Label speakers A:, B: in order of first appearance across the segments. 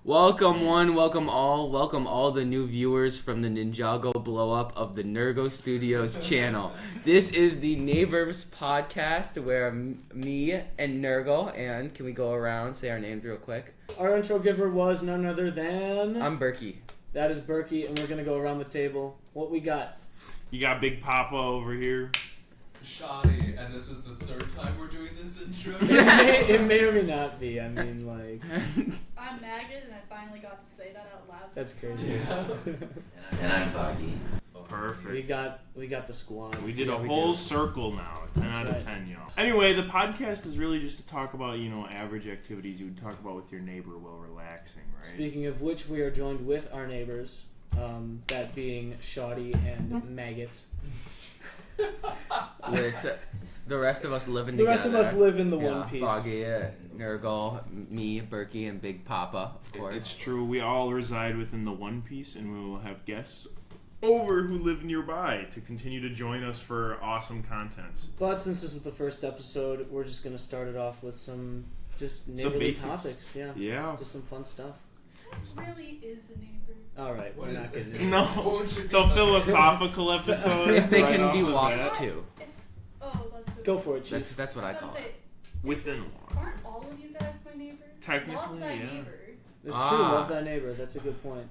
A: Welcome welcome all the new viewers from the Ninjago blow up of the Nergle Studios channel. This is the Neighbors Podcast where me and Nergle, and can we go around, say our names real quick?
B: Our intro giver was none other than...
A: I'm Berkey.
B: That is Berkey, and we're going to go around the table. What we got?
C: You got Big Papa over here.
D: Shoddy, and this is the third time we're doing this intro.
B: It may or may not be. I mean, like...
E: I'm Maggot, and I finally got to say that out loud.
B: That's crazy.
D: Yeah.
F: And I'm Foggy.
C: Perfect.
B: We got the squad.
C: We did a whole circle now. 10 out of 10, y'all. Anyway, the podcast is really just to talk about, average activities you would talk about with your neighbor while relaxing, right?
B: Speaking of which, we are joined with our neighbors, that being Shoddy and Maggot.
A: With the rest of us living
B: The
A: together.
B: rest of us live in the one piece.
A: Foggy, Nergle, me, Berkey, and Big Papa, of course.
C: It's true. We all reside within the One Piece, and we will have guests over who live nearby to continue to join us for awesome content.
B: But since this is the first episode, we're just going to start it off with some just neighborly topics.
C: Yeah.
B: Just some fun stuff.
E: What really is a neighbor?
B: Alright, we're not getting into
C: No, the philosophical episode.
A: If they
C: right
A: can
C: off
A: be
C: the
A: walked
C: bat.
A: to.
E: That's good.
B: Go for it, Chief.
A: That's what I call it.
C: Within walk.
E: Aren't all of you guys my neighbor?
C: Technically,
E: Love thy
C: yeah.
E: neighbor.
B: It's true, love thy neighbor. That's a good point.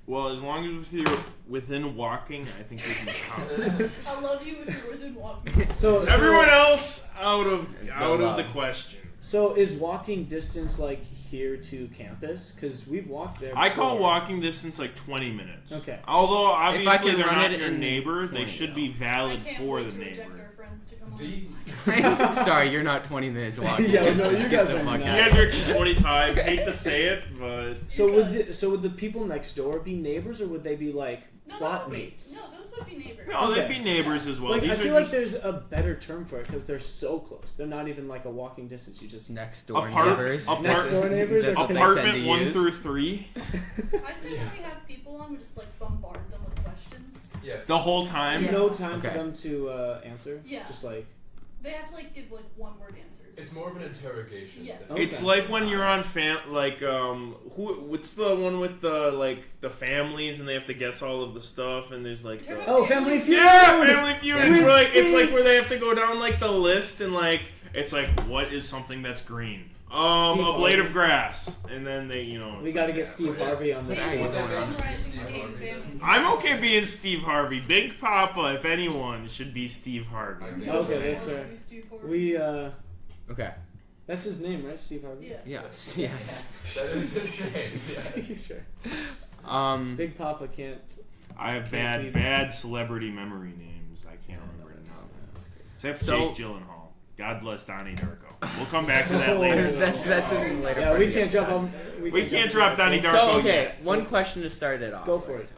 C: Well, as long as you're within walking, I think we can count.
E: I love you if you're within walking.
B: So
C: Everyone else out of
A: love.
C: the question.
B: So is walking distance like here to campus? Because we've walked there before.
C: I call walking distance like 20 minutes.
B: Okay.
C: Although
A: If I
C: obviously
A: can
C: they're
A: run
C: not
A: it
C: your
A: in
C: neighbor,
A: 20,
C: they should
A: though.
C: be valid
E: I can't
C: for
E: wait
C: the
E: to reject
C: neighbor.
E: our friends to come on.
A: Sorry, you're not 20 minutes walking.
B: Yeah, no,
A: Let's
B: you
A: get
B: guys
A: the
B: are
A: fuck
B: not.
C: You
A: out.
C: guys are actually 25. Hate to say it, but
B: So would the people next door be neighbors, or would they be like
E: No,
B: plot
E: those would be,
B: mates?
E: no, those would be neighbors.
C: no, they'd
B: Okay.
C: be neighbors as well.
B: Like
C: These
B: I
C: are
B: feel like
C: just
B: there's a better term for it because they're so close. They're not even like a walking distance. You just
A: Next door
C: Apart-
A: neighbors.
C: apart-
B: Next door neighbors
A: That's
B: or
A: what they tend
C: apartment
A: to
C: 1
A: use.
C: through 3
E: I say when we have people on, we just like bombard them with questions.
D: Yes.
C: the whole time.
E: Yeah.
B: no time
A: Okay.
B: for them to answer.
E: Yeah.
B: Just like
E: They have to like give like one word answers.
D: It's more of an interrogation.
E: Yes.
D: than-
B: Okay.
C: It's like when you're on what's the one with the families and they have to guess all of the stuff and there's like
E: You're talking
B: oh,
E: about
B: Family Feud.
C: yeah, Family Feud.
A: Yeah.
C: It's
B: With
C: like
B: Steve.
C: where they have to go down like the list and like it's like what is something that's green? A
B: Steve
C: blade
B: Harvey.
C: of grass, and then they
B: We got to get Steve Harvey on the
E: Hey,
A: Right.
E: they're
A: Yeah.
E: summarizing
D: Steve
E: the game,
D: Harvey.
E: family.
C: I'm okay being Steve Harvey. Big Papa, if anyone, should be Steve Harvey.
D: I mean,
B: Okay, that's fair. We
A: Okay.
B: that's his name, right? Steve Harvey.
E: Yeah.
A: Yes.
D: That is his name. Yes.
B: Sure. Big Papa can't.
C: I have
B: Can't be-
C: bad celebrity memory names. I can't remember it now.
B: That's crazy.
C: Except
A: So-
C: Jake Gyllenhaal. God bless Donnie Darko. We'll come back to that later.
A: that's something later.
B: Yeah, we can't jump on.
C: We can't drop Donnie
B: Darko.
C: Darko.
A: So okay,
C: yet.
A: one question to start it off.
B: Go for it.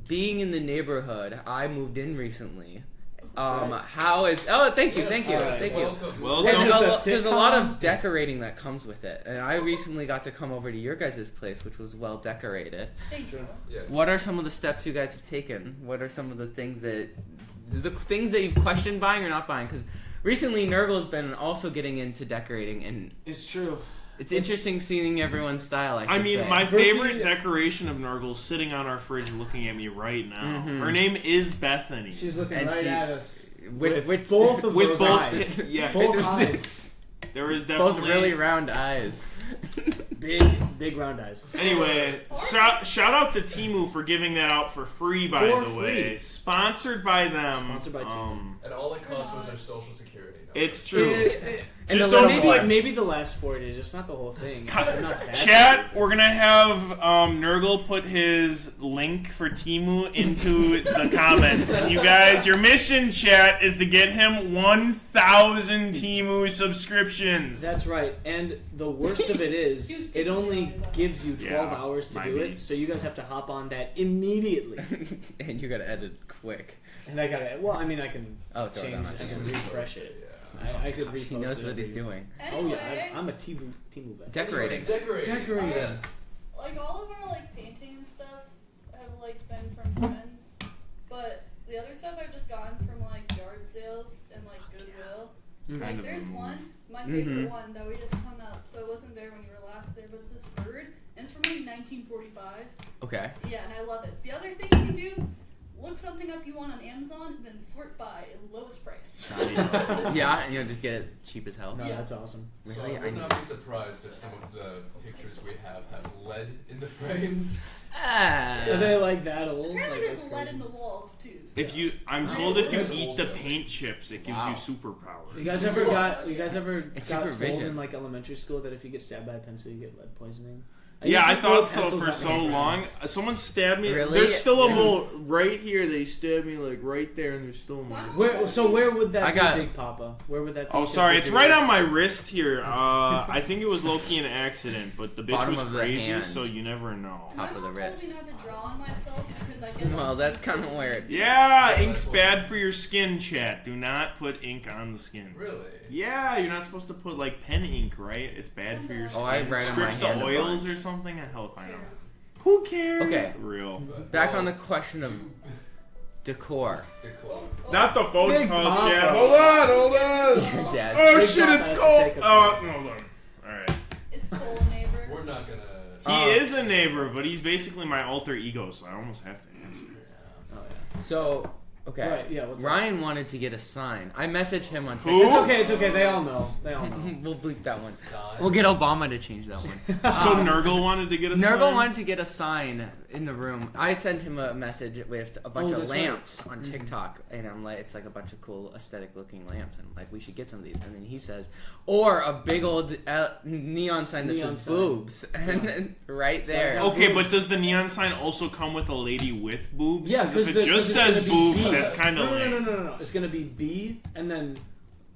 A: Being in the neighborhood, I moved in recently.
B: right.
A: How is? Oh, thank you.
B: Welcome.
C: Well,
A: And
C: don't-
A: there's a lot of decorating that comes with it, and I recently got to come over to your guys' place, which was well decorated.
E: Thank you.
D: Yes.
A: What are some of the steps you guys have taken? What are some of the things that you've questioned buying or not buying? Because recently Nergle's been also getting into decorating, and
B: It's true.
A: it's interesting seeing everyone's style.
C: I mean,
A: say.
C: my
B: Berkey-
C: favorite decoration of Nergle's sitting on our fridge looking at me right now.
A: Mhm.
C: Her name is Bethany.
B: She's looking
A: And
B: right
A: she-
B: at us.
A: with
B: both of
C: With
B: those
C: both,
B: eyes.
C: yeah,
B: Both eyes.
C: there is
A: both
C: definitely
A: really round eyes.
B: Big round eyes.
C: Anyway, shout out to Temu for giving that out for free. By
B: For
C: the way,
B: free.
C: sponsored by them.
B: Sponsored by Temu.
D: And all it cost was their social security number.
C: It's true.
A: And
C: Just
A: the little
C: don't
A: boy.
B: Maybe the last 4 digits, not the whole thing. Not that
C: Chat,
B: big.
C: we're gonna have Nergle put his link for Temu into the comments. And you guys, your mission, chat, is to get him 1,000 Temu subscriptions.
B: That's right. And the worst of it is,
E: He was
B: it
E: getting
B: only
E: annoyed about
B: gives you 12
C: Yeah,
B: hours to
C: might
B: do
C: be.
B: it. So you guys have to hop on that immediately.
A: And you gotta edit quick.
B: And I gotta. Well, I mean, I can
A: Oh, throw it
B: change.
A: on.
B: I can refresh it.
D: Yeah.
B: I could repost
A: He knows
B: it
A: what he's
B: every-
A: doing.
B: Oh yeah,
E: Anyway,
B: I'm a Temu vet.
A: Decorating.
D: Decorating.
B: Decorating.
D: Yes.
E: like all of our like painting and stuff have like been from friends, but the other stuff I've just gotten from like yard sales and like Goodwill.
A: Mm-hmm.
C: Kind
E: Like
C: of
E: there's
C: a move.
E: one, my favorite one that we just hung up, so it wasn't there when you were last there, but it's this bird, and It's from like 1945.
A: Okay.
E: Yeah, and I love it. The other thing you can do, look something up you want on Amazon, then sort by lowest price.
A: Yeah, and you'll just get it cheap as hell.
B: No,
E: Yeah.
B: that's awesome.
D: So
A: Really?
D: I would not be surprised if some of the pictures we have lead in the frames.
B: Are they like that old?
E: Apparently
B: Like,
E: there's
B: that's
E: lead
B: crazy.
E: in the walls too. So.
C: I'm told if you
D: There's
C: eat
D: old
C: the
D: building.
C: paint chips, it gives
A: Wow.
C: you superpowers.
B: You guys ever got
A: It's
B: told
A: supervision.
B: in like elementary school that if you get stabbed by a pencil you get lead poisoning?
C: Yeah,
B: used
C: I
B: to throw
C: thought so
B: pencils
C: for
B: at
C: so
B: my
C: long.
B: friends.
C: Someone stabbed me.
A: Really?
C: There's still a
A: Yeah.
C: mole right here. They stabbed me like right there, and there's still a mole.
B: Where would that
A: I
B: be,
A: got-
B: Big Papa? Where would that be?
C: Oh,
B: 'Cause
C: sorry,
B: the
C: it's
B: big
C: right on
B: wrist-
C: my wrist here. I think it was low-key an accident, but the bitch
A: Bottom
C: was
A: of the
C: crazy,
A: hand.
C: so you never know.
E: My
A: top of
E: mom
A: the
E: told
A: wrist.
E: me not to draw on myself because I get.
A: Well,
E: like,
A: that's kind of
E: pimples.
A: weird.
C: Yeah, ink's bad for your skin, chat. Do not put ink on the skin.
D: Really?
C: Yeah, you're not supposed to put like pen ink, right? It's bad for your skin.
A: Oh, I write on my
C: Strips
A: hand
C: the
A: a
C: oils
A: bunch.
C: or something. Hell if I know.
E: Cares?
C: Who cares?
A: Okay.
C: Real.
D: But,
A: Back
D: well,
A: on the question of decor.
D: decor.
C: Not the phone
B: Big
C: call,
B: Papa.
C: chat. Hold on.
A: Your dad.
C: Oh
B: Big
C: shit,
B: Papa
C: it's
B: has to
C: cold.
B: take a
C: Oh,
B: photo.
C: hold on. Alright.
E: Is Cole a neighbor?
D: We're not gonna.
C: He is a neighbor, but he's basically my alter ego, so I almost have to answer.
B: Oh, yeah.
A: So, okay.
B: Right, yeah, what's up?
A: Ryan wanted to get a sign. I messaged him on
C: Who?
A: TikTok.
B: It's okay. They all know.
A: We'll bleep that one.
D: Sign.
A: We'll get Obama to change that one.
C: So Nergle wanted to get a
A: Nergle
C: sign?
A: wanted to get a sign in the room. I sent him a message with a bunch of
B: that's right.
A: lamps on TikTok, and I'm like, it's like a bunch of cool aesthetic-looking lamps, and I'm like, we should get some of these. And then he says, or a big old neon sign that
B: Neon
A: says
B: sign.
A: boobs, and then right there.
B: Oh,
C: Okay, but does the neon sign also come with a lady with boobs?
B: Yeah,
C: 'Cause if it just
B: it's gonna
C: says
B: be
C: boobs,
B: B.
C: that's kind of lame.
B: No. It's gonna be B and then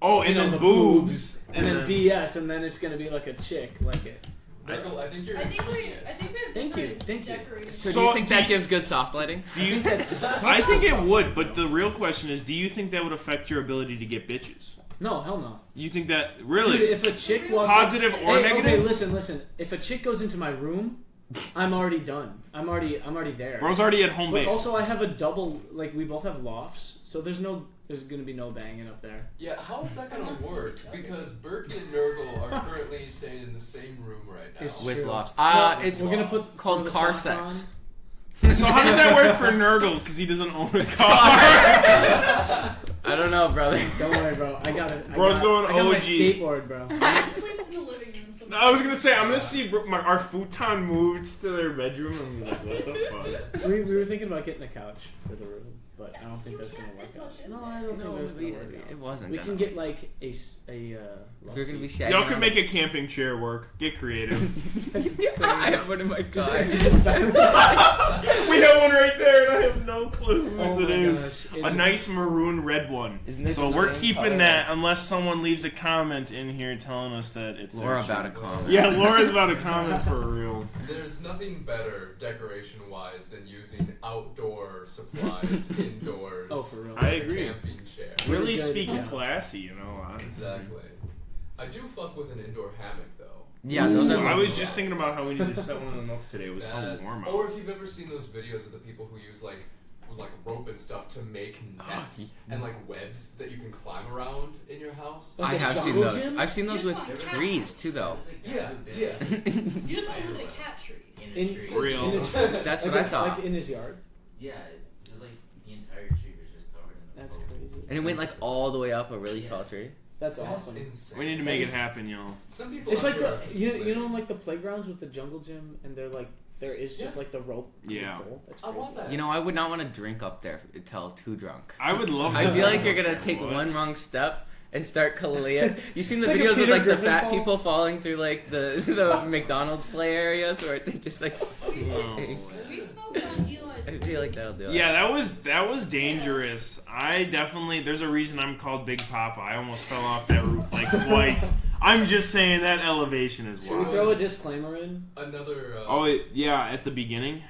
C: Oh, and
B: you know,
C: then
B: the
C: boobs,
B: and then BS, and then it's gonna be like a chick, like it.
D: Nergle, I think you're.
E: I think we
D: genius.
E: have
B: Thank you,
E: different
B: thank you.
E: decorations.
A: So, do
C: So
A: you think
C: do
A: that
C: you-
A: gives good soft lighting?
C: Do you? I think it would, but the real question is, do you think that would affect your ability to get bitches?
B: No, hell no.
C: You think that really
B: Dude, if a chick walks
C: positive or
B: Hey,
C: negative?
B: Okay, listen. If a chick goes into my room, I'm already done. I'm already there.
C: Bro's already at home
B: But
C: base.
B: also, I have a double. Like we both have lofts, so there's gonna be no banging up there.
D: Yeah, how is that gonna
E: Unless it's
D: work?
E: each other.
D: Because Berkey and Nergle are currently staying in the same room right now.
B: It's
A: With
B: true.
A: lofts.
B: No,
A: It's
B: we're gonna put
A: called
B: throw the
A: car
B: sock
A: sex.
C: So how does that work for Nergle? Because he doesn't own a car.
A: I don't know, brother.
B: on. Don't worry, bro. I got it.
C: Bro's going
B: I got my
C: OG.
B: skateboard, bro.
E: Ryan sleeps in the living room. So
C: I was gonna say I'm gonna see our futon moved to their bedroom. I'm like, what the fuck?
B: We were thinking about getting a couch for the room, but I don't think that's gonna work out. No, I don't think that's gonna work out.
A: It wasn't.
B: We
A: gonna
B: can
A: work.
B: get like a
A: If you're gonna be shagging.
C: Y'all could
A: on
C: make a camping chair work. Get creative.
A: I have one in my car.
C: We have one right there, and I have no clue whose
B: Oh
C: it
B: my
C: is.
B: gosh, it
C: A
B: is-
C: nice maroon red one.
A: Isn't it
C: So
A: the
C: we're
A: same
C: keeping
A: color?
C: that unless someone leaves a comment in here telling us that it's their
A: Laura
C: chair.
A: about to comment.
C: Yeah, Laura's about to comment for real.
D: There's nothing better decoration-wise than using outdoor supplies indoors.
B: Oh, for real.
C: I
D: in a
C: agree.
D: camping chair.
C: Really
B: good,
C: speaks
B: yeah.
C: classy, you know.
D: Exactly. I do fuck with an indoor hammock though.
A: Yeah, those
C: Ooh,
A: are.
C: I was
A: lovely.
C: just thinking about how we need to set one of them up today. It was so
D: That-
C: warm out.
D: Or if you've ever seen those videos of the people who use like rope and stuff to make nets and like webs that you can climb around in your house.
A: I have seen
B: jungle
A: those.
B: gym?
A: I've seen those
E: You
A: with
E: just want
A: trees
E: cats.
A: too, though.
D: Yeah.
E: You just want to live in a cat tree.
B: In,
C: Real.
B: in his,
A: That's
B: like
A: what I saw.
B: Like in his yard.
F: Yeah, it was like the entire tree was just covered in the
B: That's
F: foam.
B: crazy.
A: And it went like all the way up a really tall tree.
B: That's
D: That's
B: awesome.
D: insane.
C: We need to make it happen, y'all.
D: Some people.
B: It's
D: out
B: like
D: there
B: the
D: are just
B: you
D: living.
B: know like the playgrounds with the jungle gym, and they're like there is just
D: Yeah.
B: like the rope. and the
C: Yeah.
B: pole. That's
D: I
B: crazy.
D: want that.
A: You know, I would not want to drink up there until too drunk.
C: I would love
A: I
C: that.
A: feel like you're gonna take
C: What?
A: one wrong step and start Kalia. You seen the
B: It's like a
A: videos of
B: Peter
A: like the
B: Griffin
A: fat
B: fall.
A: people falling through like the McDonald's play areas where they just like.
C: Oh.
E: We smoked on Eli's.
A: I feel like that'll do it.
C: Yeah, that was dangerous. I definitely. There's a reason I'm called Big Papa. I almost fell off that roof like twice. I'm just saying that elevation is
B: Should we
C: wild.
B: throw a disclaimer in?
D: Another.
C: Yeah, at the beginning.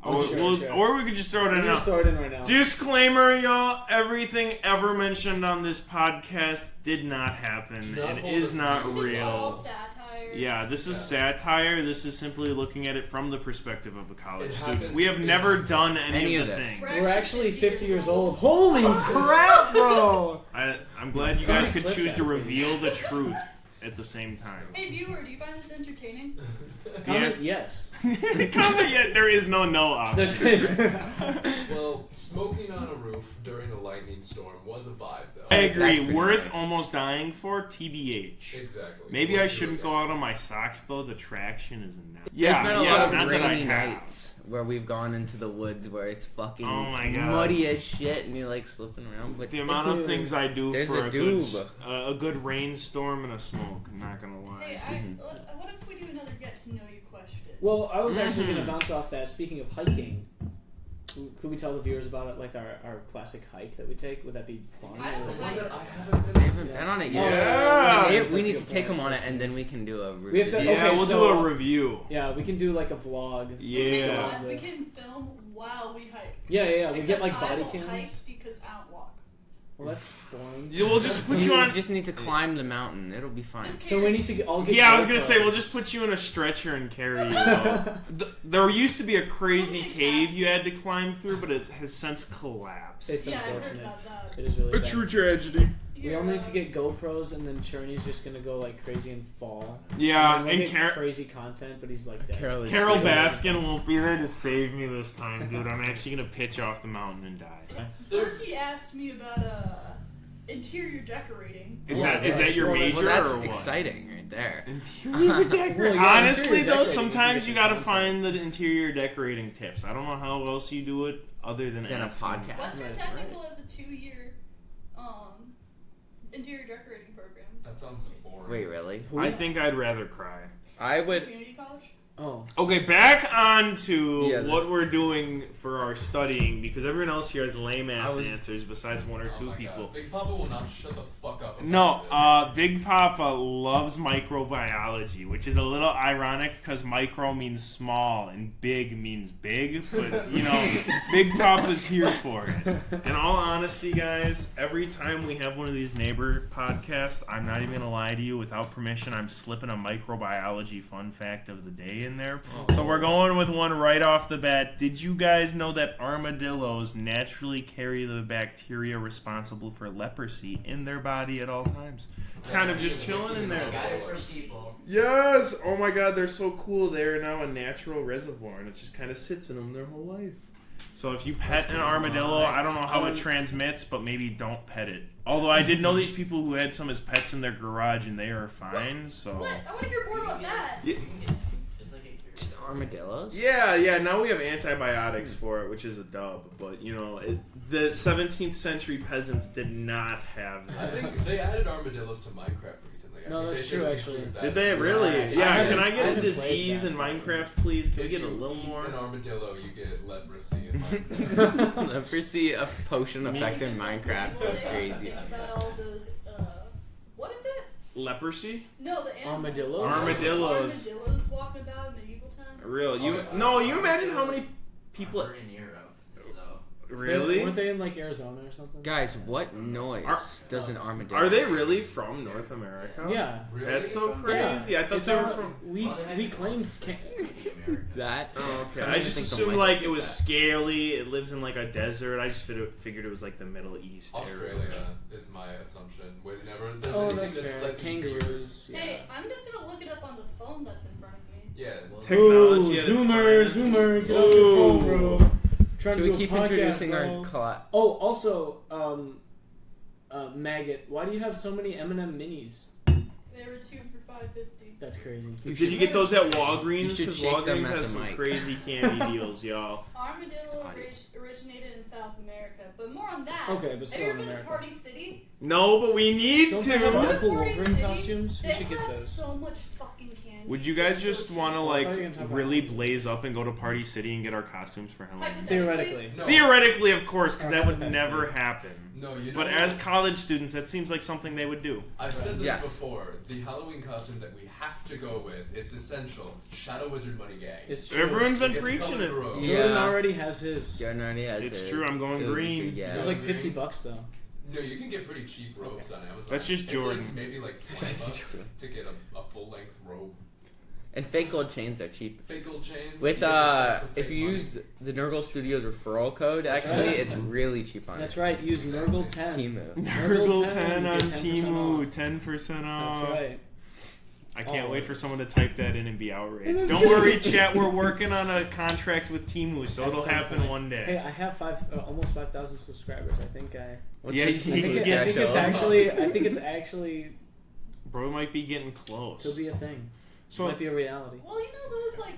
B: Oh, sure.
C: Or we could just throw it in
B: Just
C: now.
B: throw it in right now.
C: Disclaimer, y'all. Everything ever mentioned on this podcast did not happen
D: Do not
C: and
D: hold
C: is
D: us
C: not
D: to
E: This is all
C: real.
E: satire.
C: Yeah, this is satire. This is simply looking at it from the perspective of a college
D: It
C: student.
D: happened
C: We have
D: in
C: never
D: 1950.
C: done any of the
A: this.
C: things.
B: We're actually 50 years old. Holy crap, bro!
C: I'm glad you
B: Somebody
C: guys could
B: clip
C: choose
B: that,
C: to
B: please.
C: reveal the truth at the same time.
E: Hey viewer, do you find this entertaining?
B: Comment yes.
C: Comment yet. There is no option.
D: Well, smoking on a roof during a lightning storm was a vibe, though.
C: I agree.
A: That's
C: Worth
A: nice.
C: almost dying for, TBH.
D: Exactly.
C: Maybe
D: We'll
C: I
D: do
C: shouldn't
D: it
C: go
D: again.
C: out on my socks though. The traction is enough.
A: There's been a lot
C: not
A: of
C: that I
A: rainy
C: have.
A: nights where we've gone into the woods where it's fucking
C: Oh my God.
A: muddy as shit and you're like slipping around. But
C: The amount of things I do
A: There's
C: for
A: a
C: a good,
A: doob.
C: a good rainstorm and a smoke. I'm not gonna lie.
E: Hey, what if we do another get to know you question?
B: Well, I was actually going to bounce off that. Speaking of hiking, could we tell the viewers about it, like our classic hike that we take? Would that be fun?
E: I don't
B: Or-
E: know.
D: One that I haven't been
A: I haven't been on it yet.
C: Yeah.
A: We need to take them on it and then we can do a
B: We have to-
A: review.
C: Yeah,
B: Okay,
C: we'll
B: so-
C: do a review.
B: Yeah, we can do like a vlog.
C: Yeah.
E: We can film while we hike.
B: Yeah. We get
E: Except
B: like
E: I
B: body
E: won't
B: cams.
E: hike because I don't walk.
B: Well, that's boring.
C: Yeah, we'll just put you
A: You
C: on.
A: just need to climb the mountain. It'll be fine.
E: Just
B: So we need to all get.
C: Yeah, I was gonna
B: GoPros.
C: say we'll just put you in a stretcher and carry you out. There used to be a crazy cave you had to climb through, but it has since collapsed.
B: It's
E: Yeah, I heard
B: unfortunate.
E: about that.
B: It is really sad.
C: tragedy.
B: We all need to get GoPros, and then Cherney's just gonna go like crazy and fall.
C: Yeah,
B: and then
C: and
B: we'll get crazy content, but he's like dead.
A: Carol is-
C: Carol Baskin won't be there to save me this time, dude. I'm actually gonna pitch off the mountain and die.
E: First, he asked me about interior decorating.
C: Is
B: Yeah,
C: that your
B: well,
C: major
A: Well, that's
C: or what?
A: exciting right there.
C: Interior decorating.
B: Well, yeah,
C: Honestly,
B: interior
C: though,
B: decorating
C: sometimes
B: would be
C: you gotta
B: content.
C: find the interior decorating tips. I don't know how else you do it other than
A: Than a
C: asking.
A: podcast.
E: Western
B: Right,
E: Technical has a 2-year interior decorating program.
D: That sounds boring.
A: Wait, really?
C: I think I'd rather cry.
A: I would.
E: Community college.
B: Oh,
C: Okay, back on to
A: Yeah,
C: what we're doing for our studying, because everyone else here has lame ass
A: I was-
C: answers besides one or
D: Oh
C: two
D: my
C: people.
D: God. Big Papa will not shut the fuck up. about
C: No,
D: this.
C: Big Papa loves microbiology, which is a little ironic because micro means small and big means big, but you know, Big Papa's here for it. In all honesty, guys, every time we have one of these neighbor podcasts, I'm not even gonna lie to you, without permission, I'm slipping a microbiology fun fact of the day in there. So we're going with one right off the bat. Did you guys know that armadillos naturally carry the bacteria responsible for leprosy in their body at all times? It's kind of just chilling in
F: I
C: there.
F: got it for people.
C: Yes! Oh my god, they're so cool. They're now a natural reservoir, and it just kind of sits in them their whole life. So if you pet an armadillo, I don't know how it transmits, but maybe don't pet it. Although I did know these people who had some as pets in their garage, and they are fine, so...
E: What? I want to hear more about that.
F: Just like a
A: Just armadillos?
C: Yeah, now we have antibiotics for it, which is a dub. But, you know, the 17th century peasants did not have
D: I
C: that.
D: think they added armadillos to Minecraft recently. I
B: No,
D: think
B: that's
D: they
B: true,
D: should
B: actually.
D: include that.
C: Did they really?
A: Yes.
C: Yeah,
B: I
C: can I
B: haven't- I
C: get a
B: haven't played
C: disease
B: that.
C: in Minecraft, please? Can we
D: If
C: get a
D: you
C: little
D: eat
C: more?
D: an armadillo, you get leprosy in Minecraft.
A: Leprosy, a potion effect in
E: Even
A: Minecraft.
E: medieval days,
A: Crazy.
E: Think about all those. What is it?
C: Leprosy?
E: No, the animals.
B: Armadillos?
C: Armadillos.
E: Armadillos walking about in medieval times.
C: Real. You
D: Oh,
C: no, you imagine how many
F: We're
C: people...
F: in Europe, so
C: Really?
B: Weren't they in like Arizona or something?
A: Guys, what noise
C: Are-
A: does an armadillo
C: Are they really from North America?
B: Yeah.
D: Really?
C: That's so
F: From-
C: crazy. I thought
B: It's
C: they were
B: all-
C: from...
B: We claimed.
F: America.
A: That?
C: Oh, okay.
A: don't
C: I
A: even
C: just
A: think the
C: assumed
A: white
C: like
A: people
C: it was
A: did that.
C: scaly. It lives in like a desert. I just figured it was like the Middle East area.
D: Australia is my assumption. Whenever there's
B: Oh,
D: anything
B: that's
D: that's
B: fair.
D: slightly
B: Kangaroos.
E: Hey, I'm just gonna look it up on the phone that's in front of me.
D: Yeah.
F: Well,
C: Technology at its
B: Zoomer,
C: finest.
B: Zoomer, get off your phone, bro. Trying
A: Should
B: to
A: we
B: do a
A: keep
B: podcast,
A: introducing
B: bro.
A: our class?
B: Oh, also, Maggot, why do you have so many M&M minis?
E: They were 2 for $5.50.
B: That's crazy.
C: Did you get those at
A: You
C: Walgreens?
A: should
C: Because
A: shake them
C: Walgreens
A: at
C: has
A: the
C: some
A: mic.
C: crazy candy deals, y'all.
E: Armadillo
A: Audio.
E: originated in South America, but more on that.
B: Okay, but
E: Have
B: still
E: you
B: in
E: ever been to
B: America.
E: Party City?
C: No, but we need
B: Don't they have
E: Go to
C: to.
B: Deadpool
E: Party
B: Wolverine
E: City.
B: costumes? We
E: They
B: should get
E: have
B: those.
E: so much fucking candy.
C: Would you guys
E: It's
C: just
E: so
C: want to
E: cheap.
B: Well, I
C: like
B: thought you were gonna talk about
C: really
B: Halloween.
C: blaze up and go to Party City and get our costumes for Halloween?
B: Theoretically.
D: No.
C: Theoretically, of course, because that would never happen.
D: No, you know.
C: But as college students, that seems like something they would do.
D: I've said this
A: Yes.
D: before, the Halloween costume that we have to go with, it's essential. Shadow Wizard Money Gang.
B: It's true.
C: Everyone's been
D: Get
C: preaching
D: colored
C: it.
D: robe.
A: Yeah.
B: Jordan already has his.
A: Jordan already has
C: It's
A: it.
C: true, I'm going
A: It would be
C: green.
A: good, yeah.
B: It was like $50 though.
D: No, you can get pretty cheap robes on Amazon.
C: That's just
D: It's
C: Jordan.
D: like maybe like $20 to get a full length robe.
A: And fake gold chains are cheap.
D: Fake gold chains.
A: With
D: you get stacks of
A: if
D: fake
A: you
D: money.
A: use the Nergle Studios referral code, actually,
B: right.
A: it's really cheap on
B: That's right. Use Nergle 10.
A: Timu.
C: Nergle 10 on
B: you get 10%
C: Temu,
B: off.
C: 10% off.
B: That's right.
C: I can't
B: Oh.
C: wait for someone to type that in and be outraged. Don't worry, chat. We're working on a contract with Temu, so
B: At
C: it'll
B: some
C: happen
B: point.
C: one day.
B: Hey, I have almost 5,000 subscribers. I think
A: What's
C: Yeah,
A: the
C: he's
A: TV
B: I think
C: getting-
B: it's actually. I think it's actually
C: Bro might be getting close.
B: could be a thing.
C: So
B: Might be a reality.
E: Well, you know those like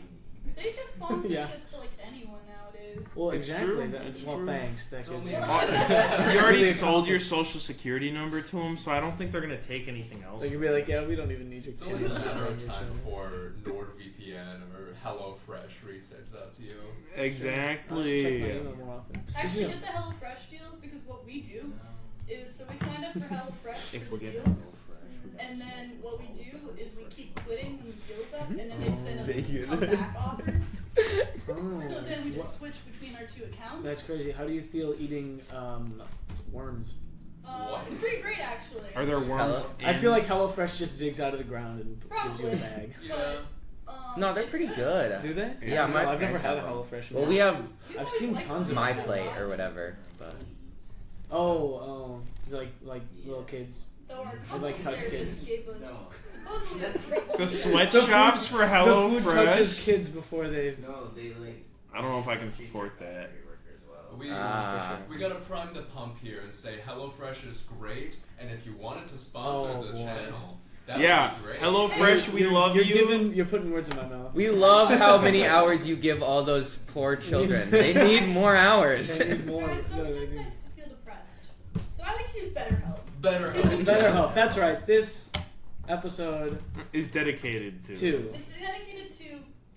E: they give sponsorships
B: Yeah.
E: to like anyone nowadays.
B: Well,
C: It's
B: exactly.
C: true,
B: That,
C: it's
B: well,
C: true.
B: thanks. That
F: So
B: gives
F: many-
B: you.
C: you already
B: Really
C: sold your
B: accomplished.
C: social security number to him, so I don't think they're gonna take anything else.
B: Like you'd be like, yeah, we don't even need your
D: It's
B: channel.
D: only a matter
B: Your
D: of time
B: channel.
D: before NordVPN or HelloFresh reaches out to you.
B: I should check my
C: Exactly.
B: email more often.
E: Actually,
B: Speaking
E: get the HelloFresh deals because what we do is so we signed up for HelloFresh
C: If
E: for
C: we're
E: the
C: getting
E: deals, and then what we do is we keep quitting when the deal's up, and then they send us come back offers.
B: Oh.
E: So then we
B: Wha-
E: just switch between our two accounts.
B: That's crazy. How do you feel eating worms?
E: It's pretty great actually.
C: Are there worms?
A: Hello?
B: I feel like HelloFresh just digs out of the ground and gives you a
E: Probably.
B: bag.
D: Yeah.
A: No, they're
E: it's
A: pretty good.
B: Do they?
A: Yeah, my
B: I've never
A: parents
B: had a
A: have them.
B: HelloFresh.
A: Well,
B: meal.
A: we have
E: You
B: I've
E: always
B: seen
E: like
B: tons of
A: My
E: those
A: Plate
E: ones.
A: or whatever, but
B: Oh, like little kids.
E: Though our
B: They
E: couple
B: like touch
E: therapist
B: kids.
E: gave us
F: No.
E: supposedly a free
C: the
E: one.
C: sweatshops for
B: The food touches
C: HelloFresh.
B: kids before they.
F: No, they like.
C: I don't know if I can support that.
D: We
A: Ah.
D: we gotta prime the pump here and say HelloFresh is great, and if you wanted to sponsor
B: Oh,
D: the
B: boy.
D: channel, that
C: Yeah,
D: would be great.
C: HelloFresh, we love you.
B: You're putting words in my mouth.
A: we love how many hours you give all those poor children. They need more hours.
B: They need more.
E: Guys,
B: no, they
E: sometimes I
B: need-
E: feel depressed, so I like to use BetterHelp.
D: Better
B: BetterHelp. That's right. This episode
C: Is dedicated to.
B: 2.
E: It's dedicated to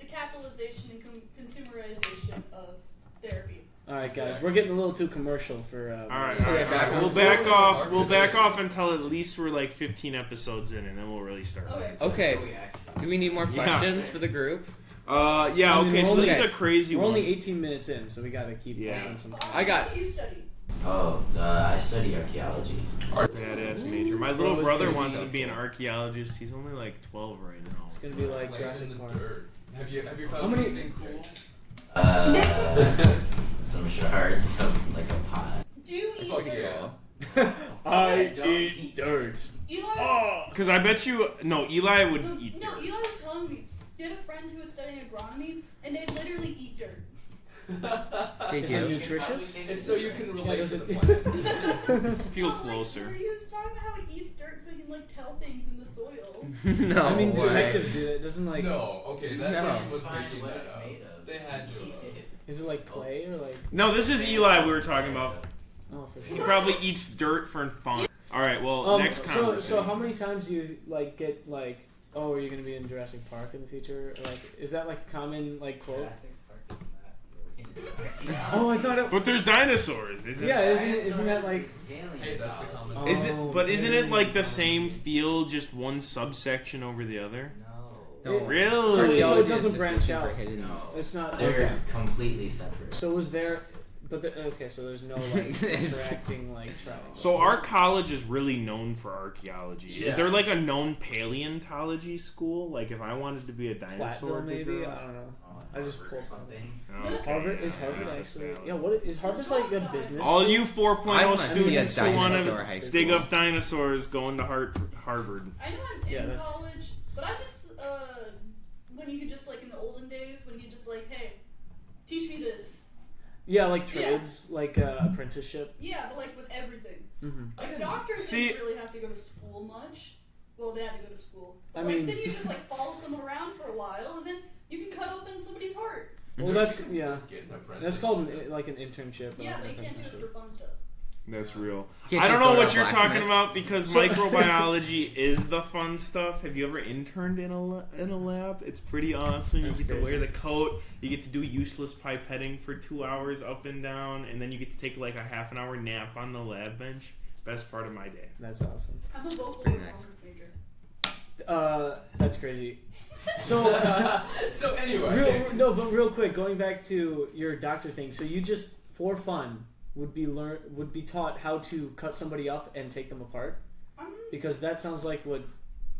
E: the capitalization and consumerization of therapy.
B: All right, guys, we're getting a little too commercial for.
C: All right,
A: Yeah,
C: all right.
A: back
C: We'll
A: on.
C: back off. We'll back off until at least we're like 15 episodes in, and then we'll really start.
E: Okay.
A: Okay, do we need more
C: Yeah.
A: questions for the group?
C: Yeah.
B: I mean,
C: Okay.
B: we're
C: So this is
A: only-
C: a crazy
B: We're
C: one.
B: only 18 minutes in, so we gotta keep
C: Yeah.
B: on some.
A: I got-
E: What do you study?
F: Oh, I study archaeology.
C: Badass major. My little
B: Bro, it's
C: brother
B: gonna
C: wants
A: be
C: to be an archaeologist. He's only like 12 right now.
B: It's gonna be like
D: Playing in
B: Jurassic
D: the
B: Park.
D: dirt. Have you
B: How
D: found
B: many-
D: anything cool?
F: Some shards of like a pot.
E: Do you eat
D: Fuck
E: dirt?
D: yeah.
B: I
F: Don't
B: eat dirt.
E: Eli,
C: Oh, because I bet you. No, Eli would eat.
E: no,
C: dirt.
E: Eli was telling me he had a friend who was studying agronomy, and they literally eat dirt.
A: They
B: Is it
A: do.
B: nutritious?
D: It's so you can relate
B: does
D: to
B: it-
D: the plants.
C: Feels
E: No,
C: closer.
E: Like, he was talking about how he eats dirt so he can like tell things in the soil.
A: No
B: I mean,
A: way.
B: detectives do that. Doesn't like.
D: No, okay, that
A: No.
D: person was
F: Find
D: making
F: what
D: that
F: it's
D: up.
F: made of.
D: They had to.
B: Is it like clay or like?
C: No, this is Eli we were talking about.
B: Oh, for
C: He
B: sure.
C: probably eats dirt for fun. All right. Well, next
B: so
C: conversation.
B: how many times do you like get like, oh, are you gonna be in Jurassic Park in the future? Or, like, is that like a common like quote? Oh, I thought it.
C: But there's dinosaurs, isn't
B: Yeah,
C: it?
B: isn't that like?
D: Hey, that's the common.
B: Oh.
C: Is it? But isn't it like the
B: okay.
C: same field, just one subsection over the other?
A: No.
C: Really?
B: So it
A: Archaeologists
B: doesn't
A: is
B: branch
A: looking for
B: out.
A: hidden-
F: No.
B: It's not.
F: They're
B: Okay.
F: completely separate.
B: So was there? But okay, so there's no like interacting like triangle.
C: So our college is really known for archaeology. Is
D: Yeah.
C: there like a known paleontology school? Like if I wanted to be a dinosaur
B: Platteville maybe?
C: digger?
B: I don't know.
F: Oh,
B: I just
F: Harvard
B: pulled
F: or something.
C: Okay.
B: Harvard is
C: Yeah,
B: Harvard
C: that's
B: actually?
C: valid.
B: Yeah. What is Harvard's like a business?
C: All you 4.0
A: I wanna see a
C: students who want
A: dinosaur
C: to
A: high
C: dig
A: school.
C: up dinosaurs going to Harvard.
E: I know I'm
B: Yeah,
E: in
B: that's-
E: college, but I just when you could just like in the olden days when you just like, hey, teach me this.
B: Yeah, like
E: Yeah.
B: trades, like apprenticeship.
E: Yeah, but like with everything.
B: Mm-hmm.
E: Like doctors
C: See-
E: didn't really have to go to school much. Well, they had to go to school, but
B: I
E: like
B: mean-
E: then you just like follow someone around for a while, and then you can cut open somebody's heart.
B: Well, that's
D: You should
B: yeah.
D: get an apprentice.
B: That's called like an internship. or
E: Yeah,
B: an
E: but you can't do it
B: apprenticeship.
E: for fun stuff.
C: That's real.
A: Can't
C: I don't
A: just
C: know
A: go to
C: what
A: a
C: you're
A: blacksmith.
C: talking about because microbiology is the fun stuff. Have you ever interned in a lab? It's pretty awesome. You
B: That's
C: get to
B: crazy.
C: wear the coat. You get to do useless pipetting for 2 hours up and down, and then you get to take like a half an hour nap on the lab bench. Best part of my day.
B: That's awesome.
E: I'm a vocal
A: Pretty nice.
E: performance major.
B: That's crazy. So,
D: So anyway,
B: but real quick, going back to your doctor thing. So you just for fun would be taught how to cut somebody up and take them apart, because that sounds like what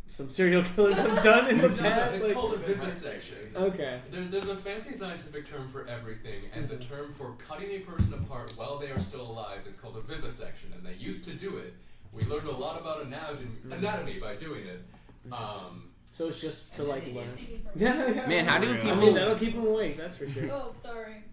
B: some serial killers have done in the past.
D: it's
B: Like,
D: called a vivisection.
B: okay.
D: There's a fancy scientific term for everything, and the term for cutting a person apart while they are still alive is called a vivisection, and they used to do it. We learned a lot about anatomy by doing it.
B: So it's just to
E: And
B: like
E: they
B: learn.
E: get feeding from
B: Yeah.
A: Man, how do
C: Yeah.
A: people?
B: I mean, that'll keep them awake. That's for sure.
E: Oh, sorry.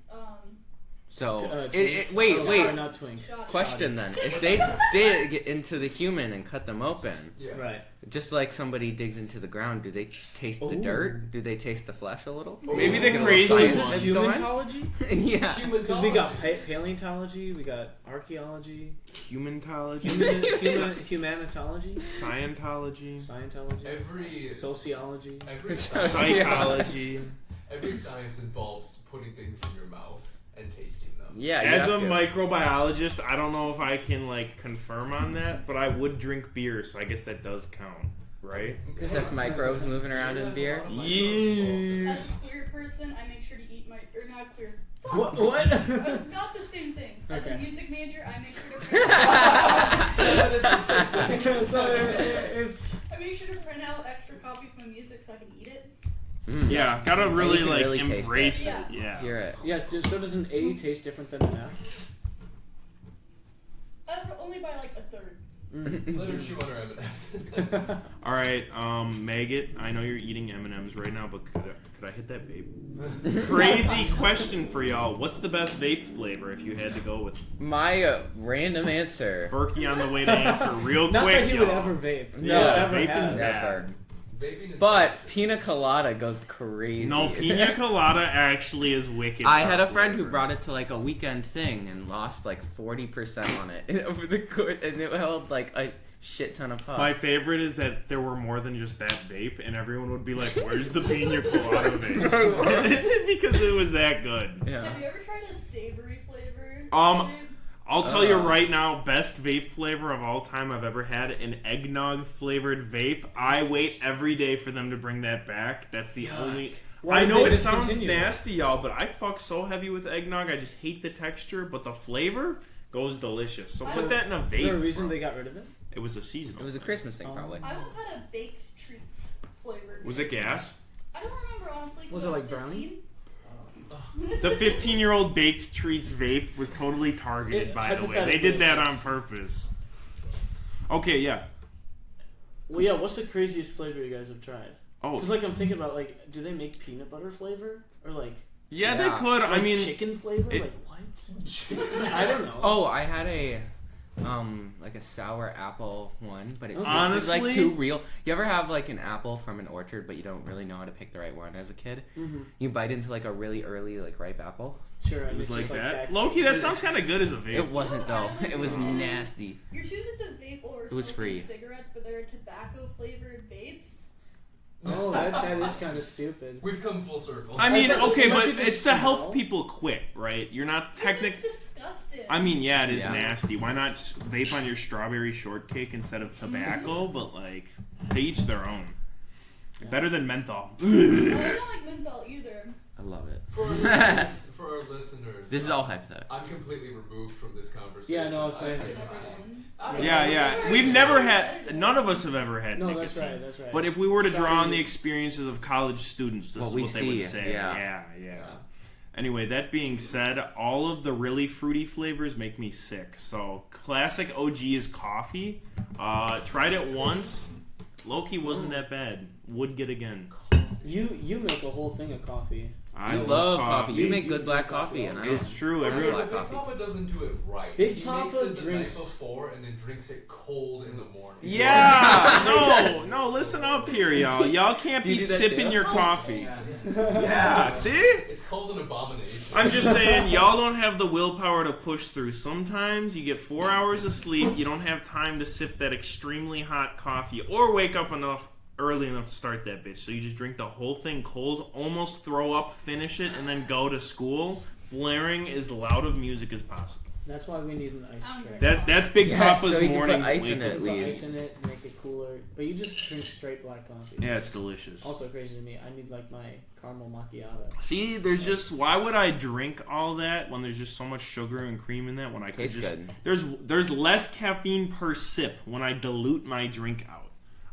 A: So
B: Twink.
A: wait,
B: Oh,
A: wait.
B: sorry, not twink.
E: Shot.
A: Question then: if they did get into the human and cut them open,
D: Yeah.
B: Right.
A: just like somebody digs into the ground, do they taste the
B: Ooh.
A: dirt? Do they taste the flesh a little?
C: Maybe the
A: Get a little
C: crazy
B: So is
A: science
B: this
C: one.
A: that's
B: humanology?
A: yeah.
B: Because we got paleontology, we got archaeology,
C: Humanology,
B: humanitology,
C: Scientology,
B: Scientology,
D: Every
B: sociology.
D: Every
C: psychology.
D: every science involves putting things in your mouth and tasting them.
A: Yeah. you
C: As a
A: have to.
C: microbiologist, I don't know if I can like confirm on that, but I would drink beer, so I guess that does count, right?
A: Because that's microbes moving around in beer.
E: As a
C: Yes.
E: queer person, I make sure to eat my or not queer. Fuck.
B: What?
E: Not the same thing. As
B: Okay.
E: a music major, I make sure to I make sure to print out extra copy of my music so I can eat it.
C: Yeah, gotta
A: And
C: really
A: you can
C: like
A: really taste
C: embrace
E: it.
C: it. Yeah.
A: Hear it.
B: Yeah, so does an A taste different than an
E: Only by like a third.
D: Let her chew on her M&Ms.
B: F?
C: All right, Maggot. I know you're eating M&Ms right now, but could I hit that vape? Crazy question for y'all. What's the best vape flavor if you had to go with?
A: My random answer.
C: Berkey on the way to answer real
B: Not
C: quick,
B: that he would
C: y'all.
B: ever vape.
A: No,
B: Ever
C: vaping's
B: has.
C: bad.
A: Never.
D: Vaping is
A: But pina colada goes crazy.
C: No, pina colada actually is wicked.
A: I had a
C: top
A: friend who
C: flavor.
A: brought it to like a weekend thing and lost like 40% on it over the course, and it held like a shit ton of puffs.
C: My favorite is that there were more than just that vape, and everyone would be like, "Where's the pina colada vape?" Because it was that good.
A: Yeah.
E: Have you ever tried a savory flavor?
C: Um,
E: vape?
C: I'll tell you right now, best vape flavor of all time I've ever had, an eggnog flavored vape. I wait every day for them to bring that back. That's the only.
B: Why
C: I
B: did
C: know
B: they
C: it sounds
B: discontinue it?
C: nasty, y'all, but I fuck so heavy with eggnog. I just hate the texture, but the flavor goes delicious. So put that in a vape.
B: Is there a reason
C: bro.
B: they got rid of it?
C: It was a seasonal.
A: It was a Christmas thing,
B: Oh.
A: probably.
E: I once had a baked treats flavored.
C: Was
E: vape.
C: it gas?
E: I don't remember honestly. 'cause
B: Was
E: I
B: it like brownie?
E: 15.
C: The 15-year-old baked treats vape was totally targeted,
B: It-
C: by the way. They
B: hypothetically-
C: did that on purpose. Okay, yeah.
B: Well, yeah. What's the craziest flavor you guys have tried?
C: Oh,
B: Because like I'm thinking about like, do they make peanut butter flavor or like,
C: yeah,
A: Yeah.
C: they could. I
B: like
C: mean,
B: chicken flavor?
C: it-
B: Like what? I don't know.
A: Oh, I had a like a sour apple one, but it tasted
C: Honestly?
A: like too real. You ever have like an apple from an orchard, but you don't really know how to pick the right one as a kid?
B: Mm-hmm.
A: You bite into like a really early like ripe apple.
B: Sure.
C: it
B: And
C: was
B: it's
C: like
B: just
C: that. Low-key, that sounds kind of good as a vape.
A: It wasn't though. It was nasty.
E: You're choosing to vape or
A: It was
E: smoking
A: free.
E: cigarettes, but they're tobacco flavored vapes.
B: Oh, that is kind of stupid.
D: We've come full circle.
C: I mean,
B: I thought
C: okay,
B: it might
C: but
B: be the
C: it's to help
B: smell.
C: people quit, right? You're not
E: It's
C: technically.
E: disgusting.
C: I mean, yeah, it is
A: Yeah.
C: nasty. Why not vape on your strawberry shortcake instead of tobacco? But like, to each their own.
B: Yeah.
C: Better than menthol.
E: I don't like menthol either.
A: I love it.
D: For our listeners,
A: This is all hypothetical.
D: I'm completely removed from this conversation.
B: Yeah, no, same.
D: I-
E: I've
D: I-
E: never known.
C: Yeah. We've never had. None of us have ever had
B: No,
C: nicotine.
B: that's right. That's right.
C: But if we were to draw on the
B: Sorry.
C: experiences of college students, this
A: What
C: is
A: we
C: what they would
A: see,
C: say.
A: yeah.
C: Yeah. Anyway, that being said, all of the really fruity flavors make me sick. So, classic OG is coffee. Tried it once. Low-key wasn't that bad. Would get again.
B: you make a whole thing of coffee.
C: I
A: You love coffee. You make good
B: You
A: black
B: drink coffee
A: coffee, and I
C: It's true.
A: I
C: Everyone.
A: black
D: Big
A: coffee.
D: Papa doesn't do it right.
B: Big
D: he
B: Papa
D: makes it the
B: drinks-
D: night before and then drinks it cold in the morning.
C: Yeah. No. Listen up here, y'all. Y'all can't
A: Do you
C: be
A: do that
C: sipping
A: too?
C: your coffee.
D: Yeah.
C: Yeah. See?
D: It's called an abomination.
C: I'm just saying, y'all don't have the willpower to push through. Sometimes you get 4 hours of sleep, you don't have time to sip that extremely hot coffee, or wake up early enough to start that bitch. So you just drink the whole thing cold, almost throw up, finish it, and then go to school, blaring as loud of music as possible.
B: That's why we need an ice tray.
C: That's Big
A: Yeah,
C: Papa's
A: so you can put
C: morning
A: ice in
C: wake
A: it.
C: up.
B: Put
A: least.
B: ice in it, make it cooler. But you just drink straight black coffee.
C: Yeah, it's delicious.
B: Also crazy to me. I need like my caramel macchiato.
C: See, there's just, why would I drink all that when there's just so much sugar and cream in that when I could
A: Tastes
C: just
A: good.
C: there's less caffeine per sip when I dilute my drink out.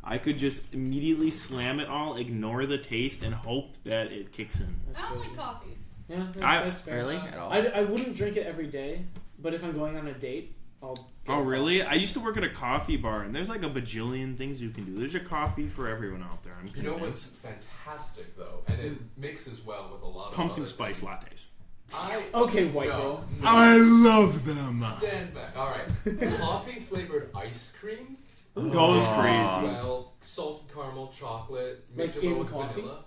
C: I could just immediately slam it all, ignore the taste, and hope that it kicks in.
B: That's
E: I don't
B: crazy.
E: like coffee.
B: Yeah,
C: I-
B: that's fair.
A: Really? At all?
B: I wouldn't drink it every day, but if I'm going on a date,
C: Oh, really? I used to work at a coffee bar, and there's like a bajillion things you can do. There's a coffee for everyone out there.
D: You know what's fantastic, though, and it mixes well with a lot of
C: pumpkin
D: other
C: spice
D: things.
C: lattes.
B: Okay, white girl.
C: I love them.
D: Stand back. All right. Coffee flavored ice cream.
C: Goes crazy.
D: Well, salted caramel, chocolate,
B: Like
D: mix it well
B: in
D: with
B: coffee?
D: vanilla.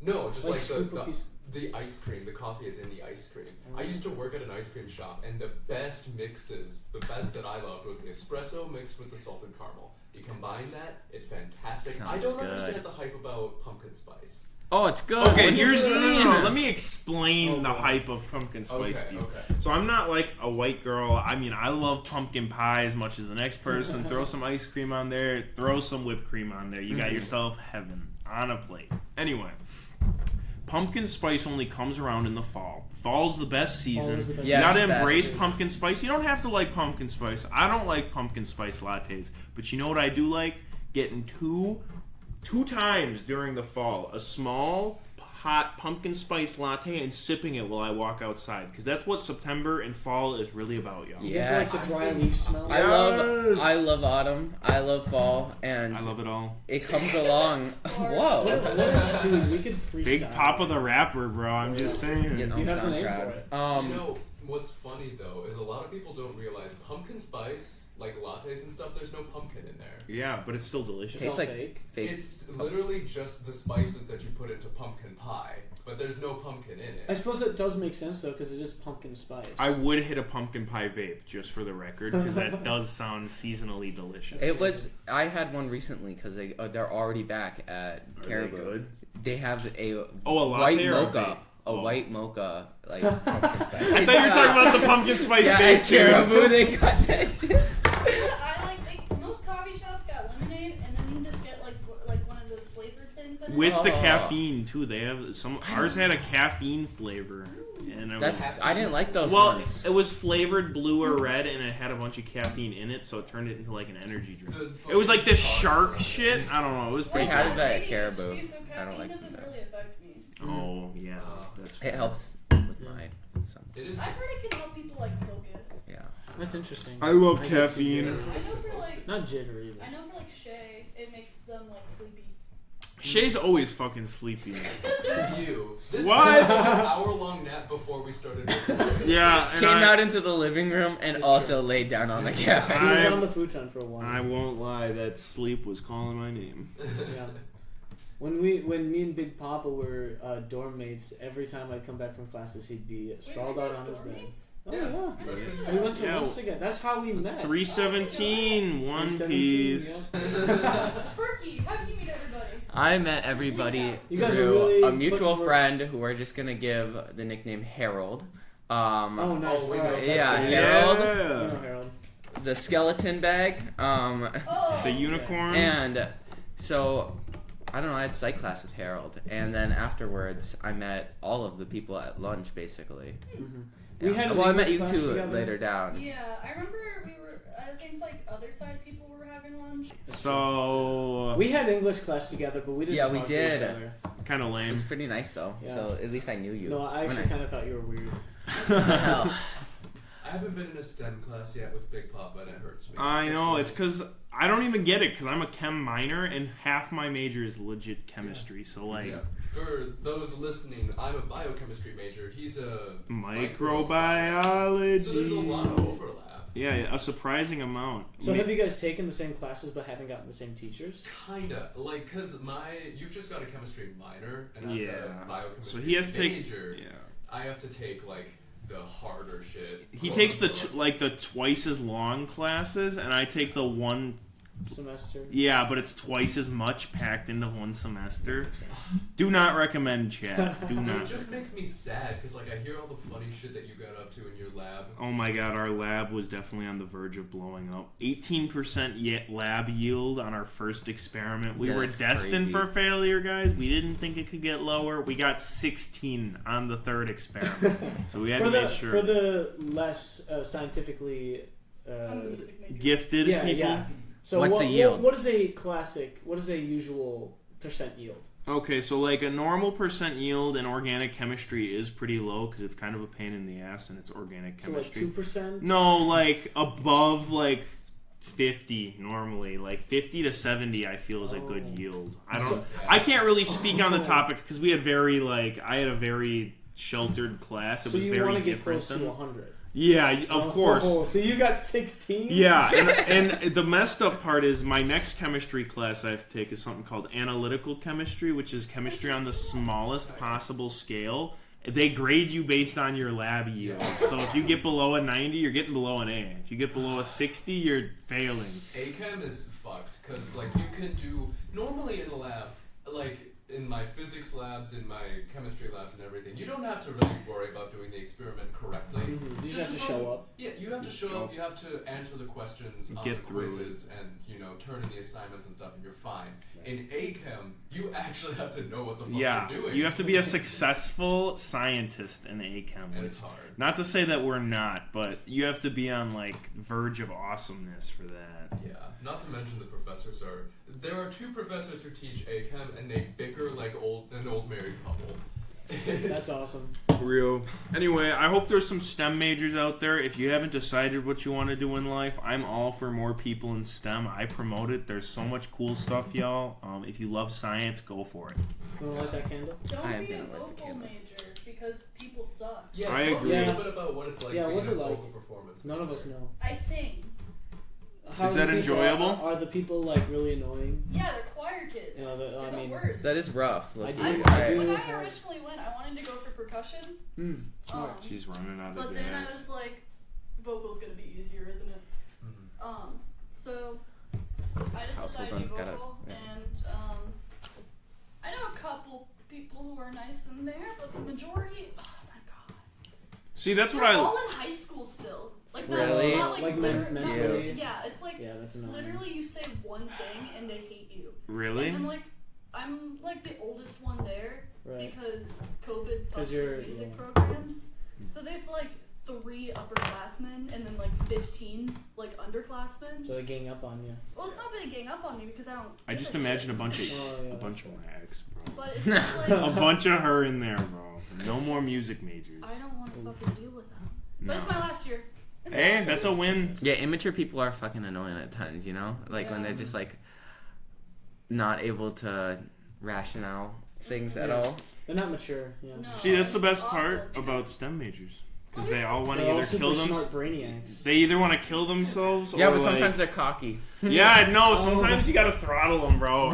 D: No, just
B: Like
D: like
B: scoop a piece-
D: the ice cream. The coffee is in the ice cream. I used to work at an ice cream shop, and the best mixes, the best that I loved was the espresso mixed with the salted caramel. You combine that, it's fantastic. I
A: Sounds
D: don't
A: good.
D: understand the hype about pumpkin spice.
A: Oh, it's good.
C: Okay,
A: What do you
C: here's
A: mean?
C: let me explain the hype of pumpkin spice to you.
D: Okay.
C: So I'm not like a white girl. I mean, I love pumpkin pie as much as the next person. Throw some ice cream on there. Throw some whipped cream on there. You got yourself heaven on a plate. Anyway, pumpkin spice only comes around in the fall. Fall's the best season.
B: Fall is the best
C: You gotta
A: season. Yes,
C: embrace
A: best.
C: pumpkin spice. You don't have to like pumpkin spice. I don't like pumpkin spice lattes. But you know what I do like? Getting two times during the fall. A small hot pumpkin spice latte and sipping it while I walk outside, because that's what September and fall is really about, y'all.
A: Yeah.
B: Like the dry leaf smell.
A: I love autumn. I love fall, and
C: I love it all.
A: it comes along. Whoa.
B: Dude, we could freestyle.
C: Big Papa the Rapper, bro. I'm just saying.
A: Getting on
B: You have the name
A: SoundCloud.
B: for it.
D: You know, what's funny though is a lot of people don't realize pumpkin spice, like lattes and stuff, there's no pumpkin in there.
C: Yeah, but it's still delicious.
B: It's
A: Tastes
B: all
A: like
B: fake.
A: fake.
D: It's literally just the spices that you put into pumpkin pie, but there's no pumpkin in
B: I
D: it.
B: suppose it does make sense though, because it is pumpkin spice.
C: I would hit a pumpkin pie vape, just for the record, because that does sound seasonally delicious.
A: It was. I had one recently because they're already back at
C: Are they
A: Caribou.
C: good?
A: They have a
C: Oh, a latte
A: white
C: or a
A: mocha.
C: vape?
A: A
C: Oh.
A: white mocha, like pumpkin spice.
C: I thought you were talking about the pumpkin spice
A: Yeah,
C: vape,
A: at Caribou they got that shit.
E: I like most coffee shops got lemonade, and then you can just get like one of those flavored things. In
C: With
E: it.
C: the
A: Oh.
C: caffeine too. They have some. Ours had a caffeine flavor, and it was.
A: I didn't like those
C: Well,
A: ones.
C: it was flavored blue or red, and it had a bunch of caffeine in it, so it turned it into like an energy drink.
D: The
C: It was like this
D: fucking
C: shark
D: chocolate.
C: shit. I don't know. It was
A: They
C: pretty.
A: had
E: I'm
A: it at
E: ADHD,
A: Caribou.
E: So
A: I don't
E: caffeine
A: like
E: doesn't
A: that.
E: really affect me.
C: Oh yeah, that's.
A: It helps with my.
D: It is.
E: I've heard it can help people like focus.
A: Yeah.
B: That's interesting.
C: I love
B: I get
C: caffeine.
B: too
E: I know
D: Basically.
E: for like
B: Not jittery.
E: I know for like Shay, it makes them like sleepy.
C: Shay's always fucking sleepy.
D: Says you. This
C: What?
D: was an hour-long nap before we started recording.
C: Yeah, and
A: Came
C: I,
A: out into the living room and also laid down on the couch.
B: He was
C: I-
B: on the futon for a while.
C: I won't lie, that sleep was calling my name.
B: Yeah. When me and Big Papa were dorm mates, every time I'd come back from classes, he'd be sprawled out on his bed. Oh
D: Yeah.
B: yeah.
E: I didn't know
B: We
E: that.
B: went to
C: Yeah.
B: West together. That's how we met.
C: 317, One
B: 317,
C: Piece.
E: Berkey, how did you meet everybody?
A: I met everybody
B: You guys are
A: through
B: really
A: a mutual
B: putting work-
A: friend who we're just gonna give the nickname Harold.
B: Oh, nice.
D: Oh, we
B: All
D: know.
B: right,
A: Yeah,
B: that's
A: Harold.
B: You know
C: Yeah.
B: Harold.
A: The skeleton bag.
E: Oh.
C: The unicorn.
A: And so I don't know. I had psych class with Harold, and then afterwards I met all of the people at lunch, basically.
B: Mm-hmm.
A: Yeah.
B: We had an
A: well, I met
B: English
A: you
B: class
A: two
B: together.
A: later down.
E: Yeah, I remember we were. I think like other side people were having lunch.
C: So,
B: We had English class together, but we didn't.
A: Yeah, we
B: talk
A: did.
B: To each other.
C: kind of
A: It
C: lame.
A: was pretty nice though.
B: Yeah.
A: So at least I knew you.
B: No, I
A: When
B: actually kind of thought you were weird.
A: Hell.
D: I haven't been in a STEM class yet with Big Papa, and it hurts me.
C: I know, it's because I don't even get it, because I'm a chem minor, and half my major is legit chemistry, so like,
D: Yeah. For those listening, I'm a biochemistry major. He's a
C: microbiology.
D: So there's a lot of overlap.
C: Yeah, a surprising amount.
B: So have you guys taken the same classes but haven't gotten the same teachers?
D: Kinda, like, cause you've just got a chemistry minor, and I'm
C: Yeah.
D: a biochemistry
C: So he has to take.
D: major.
C: Yeah.
D: I have to take like the harder shit.
C: He
D: quote
C: takes the
D: unquote.
C: the twice as long classes, and I take the one.
B: Semester.
C: Yeah, but it's twice as much packed into one semester. Do not recommend, Chad. Do
D: No,
C: not.
D: it just makes me sad because like I hear all the funny shit that you got up to in your lab.
C: Oh my god, our lab was definitely on the verge of blowing up. 18% lab yield on our first experiment. We were
A: That's
C: destined
A: crazy.
C: for failure, guys. We didn't think it could get lower. We got 16 on the third experiment. So we had to make sure.
B: For the less scientifically
E: I'm a music major.
C: Gifted
B: yeah,
C: people.
B: yeah. So
A: What's
B: what,
A: a yield?
B: What is a classic? What is a usual percent yield?
C: Okay, so like a normal percent yield in organic chemistry is pretty low because it's kind of a pain in the ass and it's organic chemistry.
B: So like 2%?
C: No, like above like 50 normally. Like 50 to 70 I feel is a good yield. I can't really speak on the topic because I had a very sheltered class. It
B: so
C: was
B: you
C: very
B: want to get
C: different
B: close to 100?
C: Yeah, of course.
B: So you got 16?
C: Yeah, and the messed up part is my next chemistry class I have to take is something called analytical chemistry, which is chemistry on the smallest possible scale. They grade you based on your lab yield. So if you get below a 90, you're getting below an A. If you get below a 60, you're failing.
D: A-Chem is fucked, because like you can do, normally in a lab, like in my physics labs, in my chemistry labs and everything, you don't have to really worry about doing the experiment correctly.
B: Mm-hmm. You just have to show up.
D: Yeah, you have to show up, you have to answer the questions on the quizzes and, turn in the assignments and stuff, and you're fine. Right. In A-Chem, you actually have to know what the fuck you're doing.
C: You have to be a successful scientist in A-Chem.
D: And it's hard.
C: Not to say that we're not, but you have to be on, verge of awesomeness for that.
D: Yeah, not to mention the professors are... There are 2 professors who teach A-Chem, and they bicker like an old married couple.
B: That's awesome.
C: Real. Anyway, I hope there's some STEM majors out there. If you haven't decided what you want to do in life, I'm all for more people in STEM. I promote it. There's so much cool stuff, y'all. If you love science, go for it.
B: You want to light that candle?
E: Don't be a vocal major, because people suck.
D: Yeah,
C: I agree.
D: A little bit about what it's like being
B: what's
D: a
B: it like?
D: vocal performance
B: None
D: major.
B: of us know.
E: I sing.
C: Is that enjoyable?
B: Are the people really annoying?
E: Yeah, they're choir kids.
B: Yeah,
E: they're the worst.
A: That is rough.
B: I
E: When
B: do.
E: I originally went, I wanted to go for percussion.
B: Smart.
C: She's running out of
E: But then I was like, vocal's gonna be easier, isn't it?
D: Mm-hmm.
E: So I just decided to do vocal, and I know a couple people who are nice in there, but the majority, oh my god.
C: See, that's
E: they're
C: what
E: all in high school still. Like they're
A: Really?
E: not
B: mentally?
E: Yeah, it's like
B: that's annoying.
E: literally you say one thing and they hate you.
C: Really?
E: And I'm like the oldest one there because COVID fucked
B: you're-
E: with music programs. So there's like 3 upperclassmen and then 15 underclassmen.
B: So they gang up on you.
E: Well, it's not that they gang up on me because I don't.
C: I
E: give
C: just
E: a
C: imagine
E: shit.
C: a bunch of
B: that's
C: rags, bro.
E: But it's just like
C: A bunch of her in there, bro. No more music majors.
E: I don't want to fucking deal with them.
C: No.
E: But it's my last year.
C: Hey, that's a win.
A: Yeah, immature people are fucking annoying at times, when they're just not able to rationale things at all.
B: They're not mature. Yeah.
E: No,
C: See, that's the
E: it's
C: best
E: awful
C: part
E: because-
C: about STEM majors. Because they all want to
B: They're all
C: either
B: super
C: kill
B: smart
C: themselves.
B: brainiacs.
C: They either want to kill themselves or
A: Yeah, but sometimes they're cocky.
C: Yeah, no, sometimes you gotta throttle them, bro.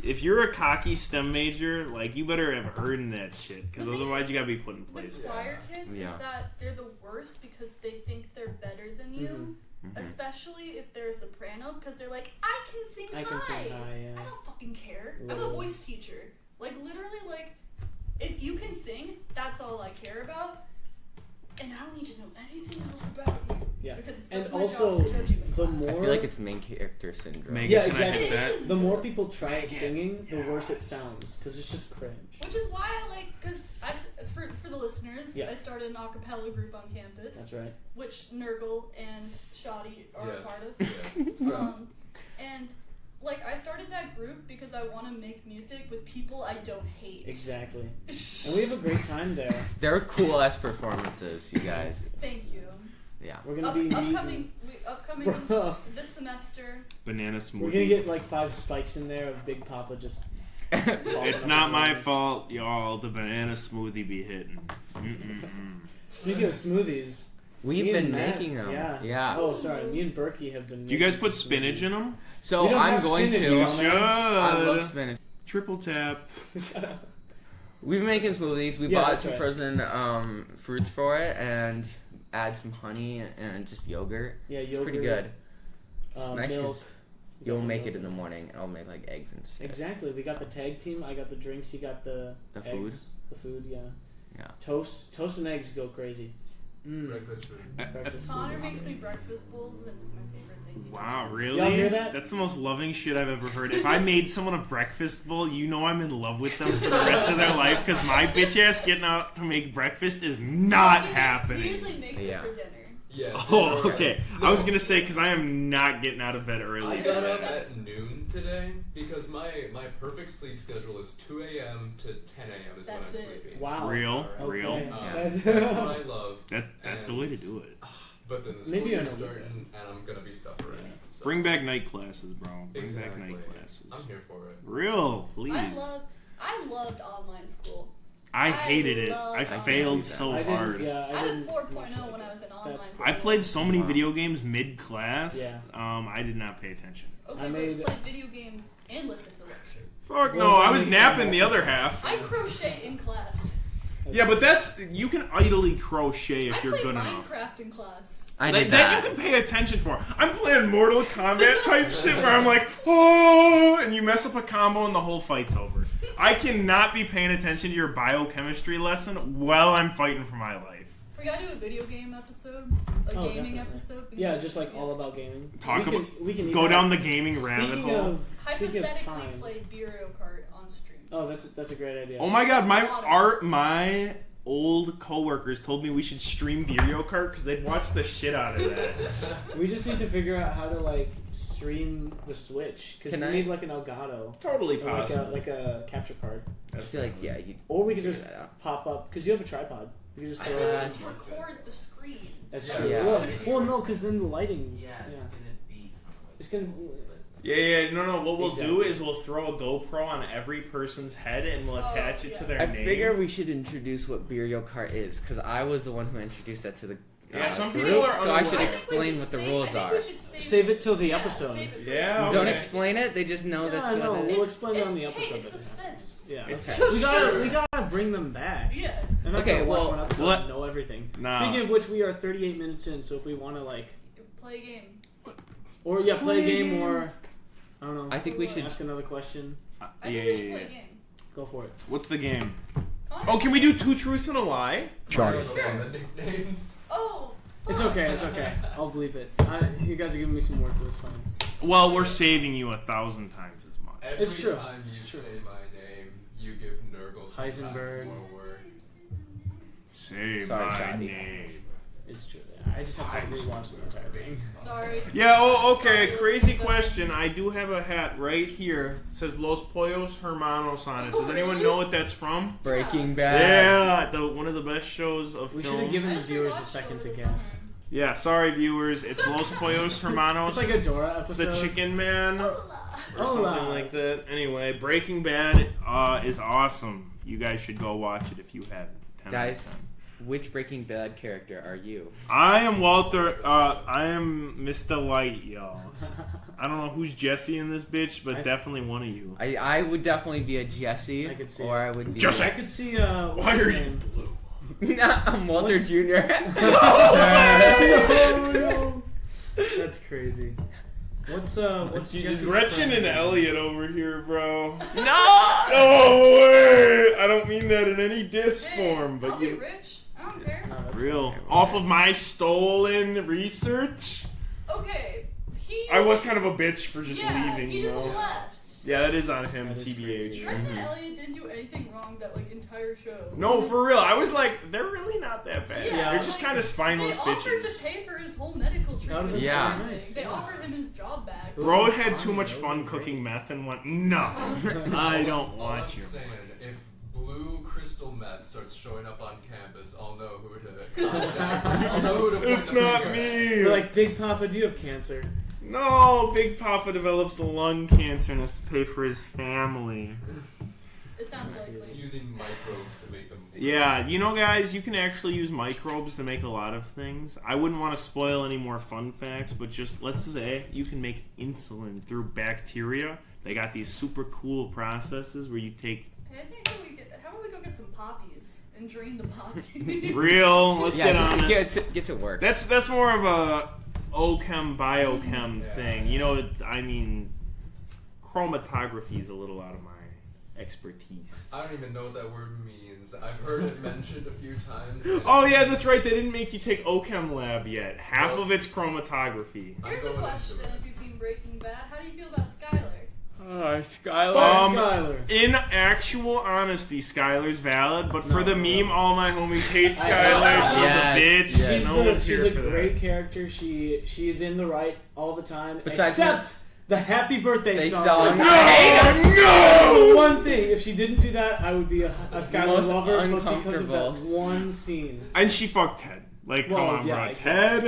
C: If you're a cocky STEM major, you better have earned that shit. Because
E: The thing
C: otherwise
E: is,
C: you gotta be put in place.
E: With choir kids
A: Yeah.
E: is that they're the worst because they think they're better than you. Especially if they're a soprano, because they're like, I can sing high.
B: I can sing high, yeah.
E: I don't fucking care. I'm a
B: Literally.
E: voice teacher. Literally, if you can sing, that's all I care about. And I don't need to know anything else about you.
B: Yeah.
E: Because it's
B: And
E: just my
B: also,
E: job to judge you in
B: the
E: class.
B: more
A: I feel like it's main character syndrome.
C: Megan,
B: Yeah,
C: can I
B: exactly.
C: hit that?
E: It is.
B: the more people try singing, the worse it sounds. Because it's just cringe.
E: Which is why because for the listeners,
B: Yeah.
E: I started an a cappella group on campus.
B: That's right.
E: Which Nergle and Shoddy are a part of.
D: Yes.
E: And I started that group because I want to make music with people I don't hate.
B: Exactly. And we have a great time there.
A: They're cool ass performances, you guys.
E: Thank you.
A: Yeah.
B: We're gonna be
E: upcoming
B: Bro.
E: this semester.
C: Banana smoothie.
B: We're gonna get 5 spikes in there of Big Papa just.
C: It's not my fault, y'all. The banana smoothie be hitting.
B: Speaking of smoothies,
A: We've
B: me
A: been
B: and Matt-
A: making them.
B: Yeah. Oh, sorry. Me and Berkey have been.
C: Do you guys
B: making
C: put
B: some
C: spinach
B: smoothies.
C: in them?
A: So
B: We don't
A: I'm
B: have
A: going
B: spinach,
A: to.
B: you dumbass.
A: I love
C: Should.
A: spinach.
C: Triple tap.
A: We've been making smoothies. We
B: Yeah,
A: bought
B: that's
A: some
B: right.
A: frozen fruits for it and add some honey and just yogurt.
B: Yeah,
A: It's
B: yogurt.
A: pretty good. It's nice
B: milk.
A: 'cause you'll make it in the morning and I'll make eggs and shit.
B: Exactly. We got the tag team. I got the drinks. You got the
A: The
B: eggs. The food. Yeah.
A: Yeah.
B: Toast and eggs go crazy.
D: Breakfast food.
B: Breakfast
E: Connor
B: food.
E: makes me breakfast bowls, and it's my favorite thing. he
C: Wow,
E: does.
C: really?
B: Y'all hear that?
C: That's the most loving shit I've ever heard. If I made someone a breakfast bowl, you know I'm in love with them for the rest of their life because my bitch ass getting out to make breakfast is not
E: He
C: happening.
E: usually makes
A: Yeah.
E: it for dinner.
D: Yeah.
C: Oh,
D: dinner
C: okay. I was gonna say because I am not getting out of bed early.
D: I got up at noon today because my perfect sleep schedule is 2 a.m. to 10 a.m. is when I'm
E: That's it.
D: sleeping.
B: Wow.
C: Real,
B: Okay.
C: real.
D: That's what I love.
C: That's the way to do it.
D: But then the school
B: Maybe
D: year's
B: on a
D: starting,
B: weekend.
D: and I'm gonna be suffering. So.
C: Bring back night classes, bro. Bring back
D: Exactly.
C: night classes.
D: I'm here for it.
C: Real, please.
E: I loved online school.
C: I hated it.
E: love
C: I
E: online
C: failed
E: school.
C: so hard.
B: Yeah,
E: I had a
B: didn't
E: 4.0 when I was in online
B: That's-
E: school.
C: I played so many
A: Wow.
C: video games mid-class.
B: Yeah.
C: I did not pay attention.
E: Okay,
B: I
E: but
B: made-
E: played video games and listened to lecture.
C: Fuck
B: Well,
C: no, I was
B: I mean-
C: napping the other half.
E: I crochet in class.
C: Yeah, but you can idly crochet if
E: I
C: you're
E: played
C: good enough.
E: Minecraft in class.
A: I
C: Like,
A: did
C: that
A: that.
C: you can pay attention for. I'm playing Mortal Kombat type shit where I'm like, oh, and you mess up a combo and the whole fight's over. I cannot be paying attention to your biochemistry lesson while I'm fighting for my life.
E: We gotta do a video game episode, a
B: Oh,
E: gaming
B: definitely.
E: episode.
B: Yeah, just like all about gaming.
C: Talk
B: we can
C: Go
B: even-
C: down the gaming rabbit
B: Speaking
C: hole.
B: of
E: Hypothetically,
B: time.
E: played Mario Kart on stream.
B: Oh, that's a great idea.
C: Oh my god, my old coworkers told me we should stream Mario Kart because they'd watch the shit out of that.
B: We just need to figure out how to like stream the Switch because
A: Can
B: we
A: I-
B: need like an Elgato,
C: Totally
B: or
C: possible.
B: like a capture card,
A: I feel like, yeah, you
B: or we could
A: figure
B: just
A: that out.
B: pop up because you have a tripod. We could just
E: I
B: throw
E: think
B: it.
E: just record the screen.
B: That's
F: Yeah.
B: true.
A: Yeah.
B: Well, no, because then the lighting.
F: Yeah, it's gonna be.
B: It's gonna.
C: Yeah, no. What we'll do
B: Exactly.
C: is we'll throw a GoPro on every person's head and we'll
E: Oh,
C: attach it to
E: yeah.
C: their
A: I
C: name.
A: figure we should introduce what Mario Kart is, because I was the one who introduced that to the
C: Yeah, some
A: group,
C: people are
A: so I should
C: unaware.
A: explain what the rules are.
B: Save it till the episode.
E: Save it for
C: Yeah,
E: the
A: Don't
C: okay.
A: explain it, they just know
B: Yeah,
A: that's
B: I know.
A: what it
B: We'll
A: is.
B: explain it on the episode.
E: Hey, it's
B: that it
E: suspense.
B: Yeah.
C: It's
A: Okay.
B: We gotta bring them back.
E: Yeah.
B: They're not
A: Okay,
B: gonna watch
A: well,
B: one episode
C: let-
B: and know everything.
C: Nah.
B: Speaking of which, we are 38 minutes in, so if we want to like,
E: Play a game.
B: or yeah, play a game, or I don't know.
A: I think we should.
B: ask another question.
E: I think we should play a game.
B: Go for it.
C: What's the game?
E: Connor?
C: Oh, can we do 2 truths and a lie?
D: Sure. The nicknames.
E: Oh.
B: It's
E: fuck.
B: okay. It's okay. I'll bleep it. You guys are giving me some work, but it's fine.
C: Well, we're saving you 1,000 times as much.
D: Every
B: It's true.
D: time you
B: It's true.
D: say my name, you give Nergle 10 times
B: Heisenberg.
D: more work.
C: Say
A: Sorry,
C: my
A: Johnny.
C: name.
B: It's true. I just have to rewatch the entire thing.
E: Sorry.
C: Yeah, oh, okay.
E: Sorry,
C: Crazy
E: listeners.
C: question. I do have a hat right here. It says Los Pollos Hermanos on it. Does anyone know what that's from?
A: Breaking Bad.
C: Yeah, one of the best shows of
B: We should
C: film.
B: have given
E: I
B: the
E: just
B: viewers a
E: rewatched it
B: second
E: over
B: to
E: the
B: guess.
E: summer.
C: Yeah, sorry viewers. It's Los Pollos Hermanos.
B: It's like a Dora
C: It's
B: episode.
C: the Chicken Man or
B: Hola.
C: something like that. Anyway, Breaking Bad is awesome. You guys should go watch it if you haven't. 10 out of
A: Guys,
C: 10.
A: which Breaking Bad character are you?
C: I am Walter. I am Mr. Light, y'all. I don't know who's Jesse in this bitch, but definitely one of you.
A: I would definitely be a Jesse,
B: I could see
A: or
B: it.
A: I would be.
C: Jesse!
B: I could see. What's
C: Why
B: his
C: are you
B: name?
C: blue?
A: I'm Walter
B: What's-
A: Jr.
B: Oh, no. That's crazy. What's
C: Just
B: Jesse's
C: Gretchen
B: friend's
C: and
B: name?
C: Elliot over here, bro.
A: No!
C: No way! I don't mean that in any diss
E: Hey,
C: form, but
E: I'll be
C: you
E: rich. I don't care.
B: No, that's
C: real
A: Okay,
C: off of my stolen research.
E: Okay. He.
C: I was kind of a bitch for just
E: yeah,
C: leaving,
E: he
C: you
E: just
C: know.
E: left.
C: Yeah, that is on him,
B: That is
C: TBH.
B: crazy.
E: Gretchen and Elliot didn't do anything wrong that like entire show.
C: No, for real. I was like, they're really not that bad.
E: Yeah,
C: They're just
E: like,
C: kind of spineless
E: They offered
C: bitches.
E: to pay for his whole medical
B: That
E: treatment.
B: would've
A: been so
E: and everything.
B: nice,
E: They
B: yeah.
E: offered him his job back.
C: Bro had too
B: Fine,
C: much
B: that
C: fun
B: would've been
C: cooking
B: great.
C: meth and went, no, I don't
D: All
C: want
D: I'm
C: you.
D: saying, if blue crystal meth starts showing up on campus, I'll know who to contact. I'll know who to point
C: It's
D: the
C: not
D: finger at.
C: me.
B: You're like, Big Papa, do you have cancer?
C: No, Big Papa develops lung cancer and has to pay for his family.
E: It sounds
D: He's
E: likely.
D: using microbes to make them.
C: Yeah, you know, guys, you can actually use microbes to make a lot of things. I wouldn't want to spoil any more fun facts, but just let's say you can make insulin through bacteria. They got these super cool processes where you take
E: Hey, I think how about we go get some poppies and drain the poppy?
C: real. Let's
A: yeah,
C: get on
A: just
C: it.
A: get to work.
C: That's more of a OChem biochem
D: Yeah.
C: thing. You know, I mean, chromatography is a little out of my expertise.
D: I don't even know what that word means. I've heard it mentioned a few times. and-
C: Oh yeah, that's right. They didn't make you take OChem lab yet. Half
D: Well-
C: of it's chromatography.
E: Here's
D: I'm
E: a
D: going
E: question:
D: into it.
E: if you've seen Breaking Bad, how do you feel about Skylar?
A: Skylar.
B: Skylar.
C: In actual honesty, Skylar's valid, but for the meme, all my homies hate Skylar. She's a bitch.
A: Yes.
B: She's a great character. She's in the right all the time.
A: Besides
B: except the happy birthday song.
C: No!
B: One thing, if she didn't do that, I would be a Skylar
A: Most
B: lover, but because of
A: uncomfortable.
B: that one scene.
C: And she fucked Ted. Like, come on, bro.
B: exactly.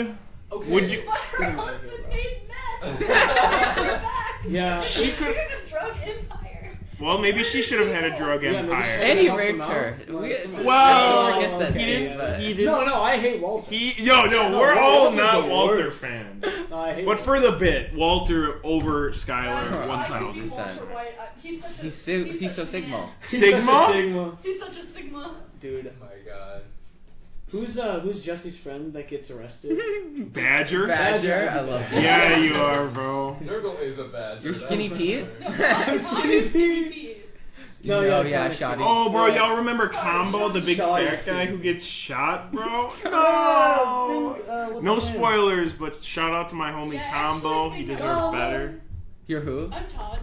C: Ted?
D: Okay.
C: Would you...
E: But her husband made meth. Back.
B: Yeah.
C: She could...
E: We have a drug empire.
C: Well, maybe she should have had a drug
B: Yeah, maybe
C: empire.
A: And he
B: Help
A: raped
B: him out.
A: her.
C: Well,
A: Everyone gets that
C: he
A: scene,
C: didn't-
A: but-
C: he didn't...
B: No, I hate Walter.
C: No, we're all
B: Walter's
C: not
B: the
C: Walter
B: worst.
C: fans.
B: No, I hate
C: But for the bit, Walter over Skylar,
E: Guys, I could be
C: 1,000%.
E: Walter White. He's such a.
A: He's so
E: such a
A: Sigma.
E: man.
B: He's such a
C: Sigma?
B: Sigma.
E: He's such a Sigma.
B: Dude.
D: Oh my god.
B: Who's Jesse's friend that gets arrested?
C: Badger?
A: Badger. I love that.
C: Yeah, you are, bro.
D: Nergle is a badger.
A: You're Skinny Pete?
E: No, Skinny Pete.
B: No,
A: No,
B: yeah,
A: yeah,
B: kinda
A: Shoddy.
C: Oh, bro,
B: Yeah.
C: y'all remember
E: Sorry,
C: Combo, the big
B: Shoddy
C: fat guy
B: Steve.
C: who gets shot, bro?
B: Yeah,
C: No!
B: what's
C: No
B: his name?
C: spoilers, but shout out to my homie
E: Yeah,
C: Combo.
E: actually,
C: He
E: I think
C: deserves
B: I-
C: better.
A: You're who?
E: I'm Todd.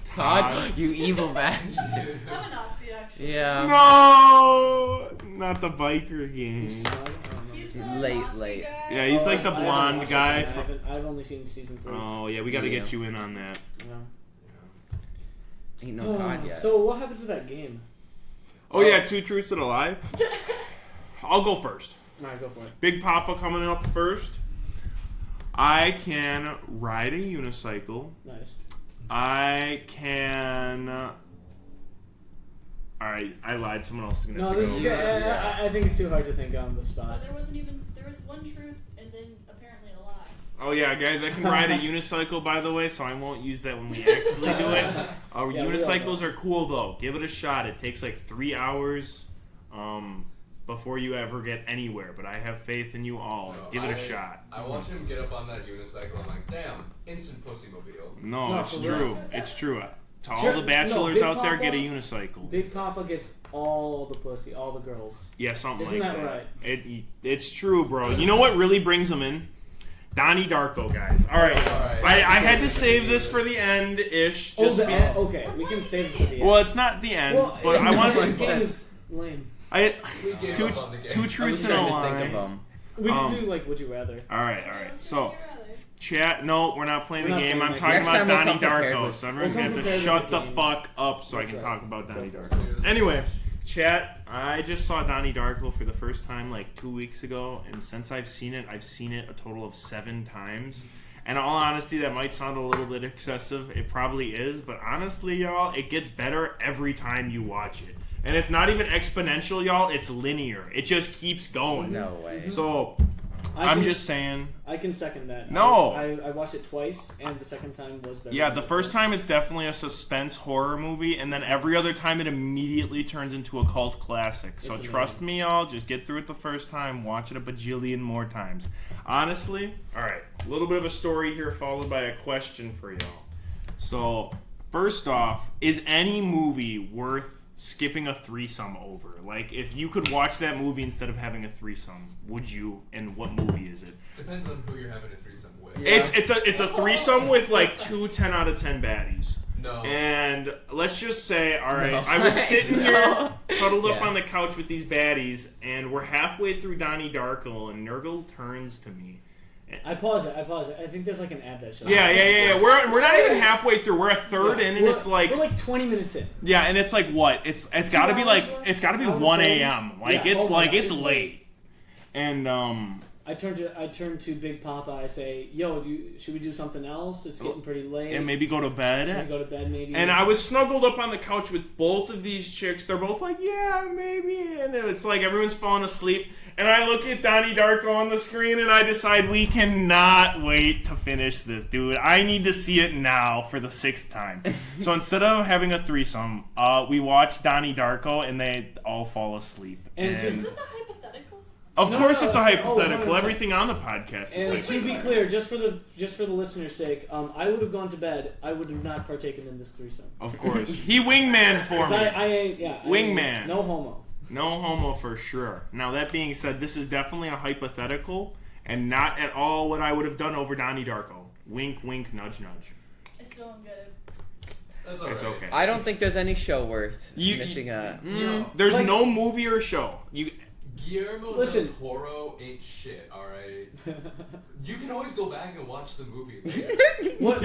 A: Todd? You evil bastard.
E: I'm a Nazi, actually.
A: Yeah.
C: No! Not the biker gang.
E: He's the
A: Late.
E: Nazi guy.
C: Yeah, he's like the
B: I haven't
C: blonde
B: watched
C: guy.
B: it. I've only seen season 3.
C: Oh, yeah, we gotta
A: Yeah.
C: get you in on that.
A: Ain't no Todd yet.
B: So what happened to that game?
C: Oh, yeah, 2 Truths and a Lie. I'll go first.
B: Alright, go for it.
C: Big Papa coming up first. I can ride a unicycle.
B: Nice.
C: I can. Alright, I lied. Someone else is gonna
B: No,
C: have to
B: this
C: go.
B: is
A: Yeah.
B: I think it's too hard to think on the spot.
E: There was one truth and then apparently a lie.
C: Oh yeah, guys, I can ride a unicycle, by the way, so I won't use that when we actually do it.
B: Yeah, we all
C: Unicycles
B: know.
C: are cool though. Give it a shot. It takes like 3 hours before you ever get anywhere. But I have faith in you all.
D: No,
C: Give it a shot.
D: I watch him get up on that unicycle. I'm like, damn, instant pussy mobile.
C: No,
B: No,
C: it's
B: for
C: true.
B: real.
C: It's true. To all
B: Sure,
C: the
B: no,
C: bachelors
B: Big
C: out there,
B: Papa-
C: get a unicycle.
B: Big Papa gets all the pussy, all the girls.
C: Yeah, something
B: Isn't
C: like
B: that
C: that.
B: right?
C: It's true, bro. You know what really brings them in? Donnie Darko, guys. All right.
D: Alright.
C: I had to save this for the end-ish.
B: Oh,
C: Just
B: the
C: be-
B: end? Okay, we can save it for the end.
C: Well, it's not the end, but I want
B: the
A: One
B: game
A: sec.
B: is lame.
C: I
D: We gave
C: two
D: up on the game.
C: two
A: I was
C: truths and a
A: trying to
C: lie.
A: think of them.
B: We can
C: Um,
B: do like Would You Rather.
C: All right.
E: Let's
C: So,
E: do Would You Rather.
C: chat. No, we're not playing
B: We're
C: the
B: not
C: game.
B: playing
C: I'm
B: the
C: talking
A: game.
C: about
A: Next time we'll
C: Donnie
A: come prepared
C: Darko.
A: with-
C: So everyone's
B: We'll
C: gonna
B: come
C: have to
B: prepared
C: shut
B: with
C: the
B: the game.
C: fuck up so I
B: That's
C: can
B: right.
C: talk about Donnie
B: Go for
C: Darko. Anyway, chat. I just saw Donnie Darko for the first time like 2 weeks ago, and since I've seen it a total of 7 times. And in all honesty, that might sound a little bit excessive. It probably is, but honestly, y'all, it gets better every time you watch it. And it's not even exponential, y'all. It's linear. It just keeps going.
A: No way.
C: So,
B: I
C: I'm
B: can-
C: just saying.
B: I can second that.
C: No.
B: I watched it twice, and the second time was better.
C: Yeah,
B: than
C: the first time it's definitely a suspense horror movie, and then every other time it immediately turns into a cult classic. So
B: It's
C: trust
B: amazing.
C: me, y'all. Just get through it the first time. Watch it a bajillion more times. Honestly, all right. A little bit of a story here, followed by a question for y'all. So, first off, is any movie worth skipping a threesome over? Like, if you could watch that movie instead of having a threesome, would you? And what movie is it?
D: Depends on who you're having a threesome with.
A: Yeah.
C: It's a threesome with like 2 10 out of 10 baddies.
D: No.
C: And let's just say, all right,
A: No.
C: I was sitting here
A: No.
C: cuddled up
A: Yeah.
C: on the couch with these baddies, and we're halfway through Donnie Darko, and Nergle turns to me.
B: I pause it. I think there's like an ad that shows.
C: Yeah. We're not even halfway through. We're a third in, and
B: We're-
C: it's like,
B: we're like 20 minutes in.
C: yeah, and it's like what? It's got to be like, it's got to be
B: Hour
C: 1
B: 40?
C: a.m. Like
B: Yeah,
C: it's
B: oh my
C: like
B: gosh,
C: it's
B: it's
C: late, and
B: I turn to Big Papa. I say, "Yo, should we do something else? It's getting pretty late.
C: and maybe go to bed.
B: Should we go to bed maybe?"
C: And I was snuggled up on the couch with both of these chicks. They're both like, yeah, maybe. And it's like everyone's falling asleep. And I look at Donnie Darko on the screen and I decide we cannot wait to finish this, dude. I need to see it now for the 6th time. So instead of having a threesome, we watch Donnie Darko and they all fall asleep.
B: And
E: Is
C: And
E: this a hypothetical?
C: of
B: No,
C: course
B: no,
C: it's a
B: oh,
C: hypothetical.
B: 100%.
C: Everything on the podcast is
B: And
C: like
B: to be clear, just for the listener's sake, I would have gone to bed. I would have not partaken in this threesome.
C: Of course. He wingman for
B: 'Cause
C: me.
B: I ain't, yeah.
C: Wingman.
B: No homo.
C: No homo for sure. Now, that being said, this is definitely a hypothetical and not at all what I would have done over Donnie Darko. Wink, wink, nudge, nudge.
E: I still don't get it.
D: That's alright.
C: It's okay.
A: I don't think there's any show worth
C: You-
A: missing a.
C: There's
B: Like-
C: no movie or show.
D: Guillermo
B: Listen.
D: del Toro ain't shit, alright? You can always go back and watch the movie.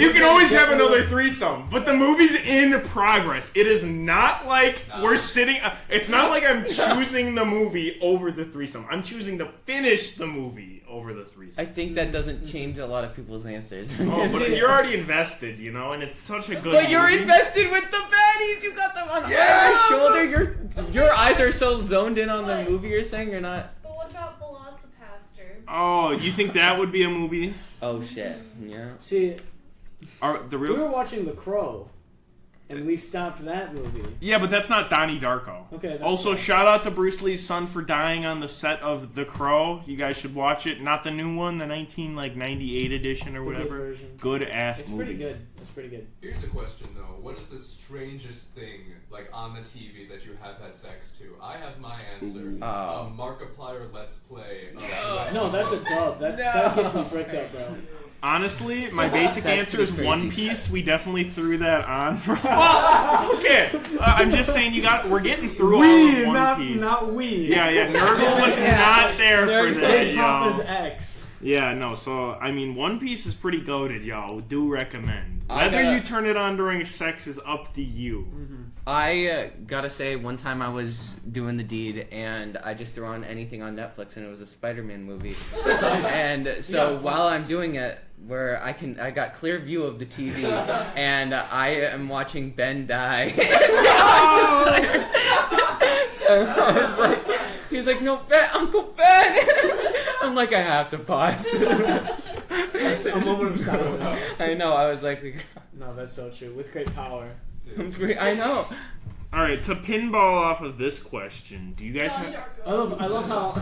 C: You can always have another threesome, but the movie's in progress. It is not like we're sitting. It's not like I'm choosing the movie over the threesome. I'm choosing to finish the movie over the threesome.
A: I think that doesn't change a lot of people's answers.
C: Oh, but you're already invested, you know, and it's such a good.
A: But you're
C: movie.
A: invested with the baddies. You got them on your shoulder. Your eyes are so zoned in on the movie. You're saying you're not.
E: But what about Velocipaster?
C: Oh, you think that would be a movie?
A: Oh shit. Yeah.
B: See,
C: The
B: we
C: real.
B: were watching The Crow, and we stopped that movie.
C: Yeah, but that's not Donnie Darko.
B: Okay. That's
C: Also,
B: fine.
C: shout out to Bruce Lee's son for dying on the set of The Crow. You guys should watch it. Not the new one, the 1998 edition or
B: The good
C: whatever.
B: version.
C: Good ass
B: It's
C: movie.
B: pretty good. It's pretty good.
D: Here's a question though. What is the strangest thing, like on the TV, that you have had sex to? I have my answer.
A: Oh.
D: Markiplier Let's Play.
B: No, that's a dub. That gets me bricked up, bro.
C: Honestly, my basic
A: That's
C: answer is
A: pretty
C: One
A: crazy.
C: Piece. We definitely threw that on. Well, okay. I'm just saying we're getting through all of One Piece.
B: not we.
C: Yeah, Nergle was not there for that,
B: Big Papa's
C: y'all.
B: ex.
C: Yeah, no, so, I mean, One Piece is pretty goated, y'all. Do recommend.
A: I
C: Whether
A: gotta-
C: you turn it on during sex is up to you.
A: I gotta say, one time I was doing the deed and I just threw on anything on Netflix and it was a Spider-Man movie. And so while I'm doing it, where I got clear view of the TV and I am watching Ben die. He was like, no, Ben, Uncle Ben. I'm like, I have to pause.
B: A moment of silence.
A: I know. I was like,
B: No, that's so true. With great power.
A: I know.
C: All right, to pinball off of this question, do you guys
E: Darko.
B: I love how.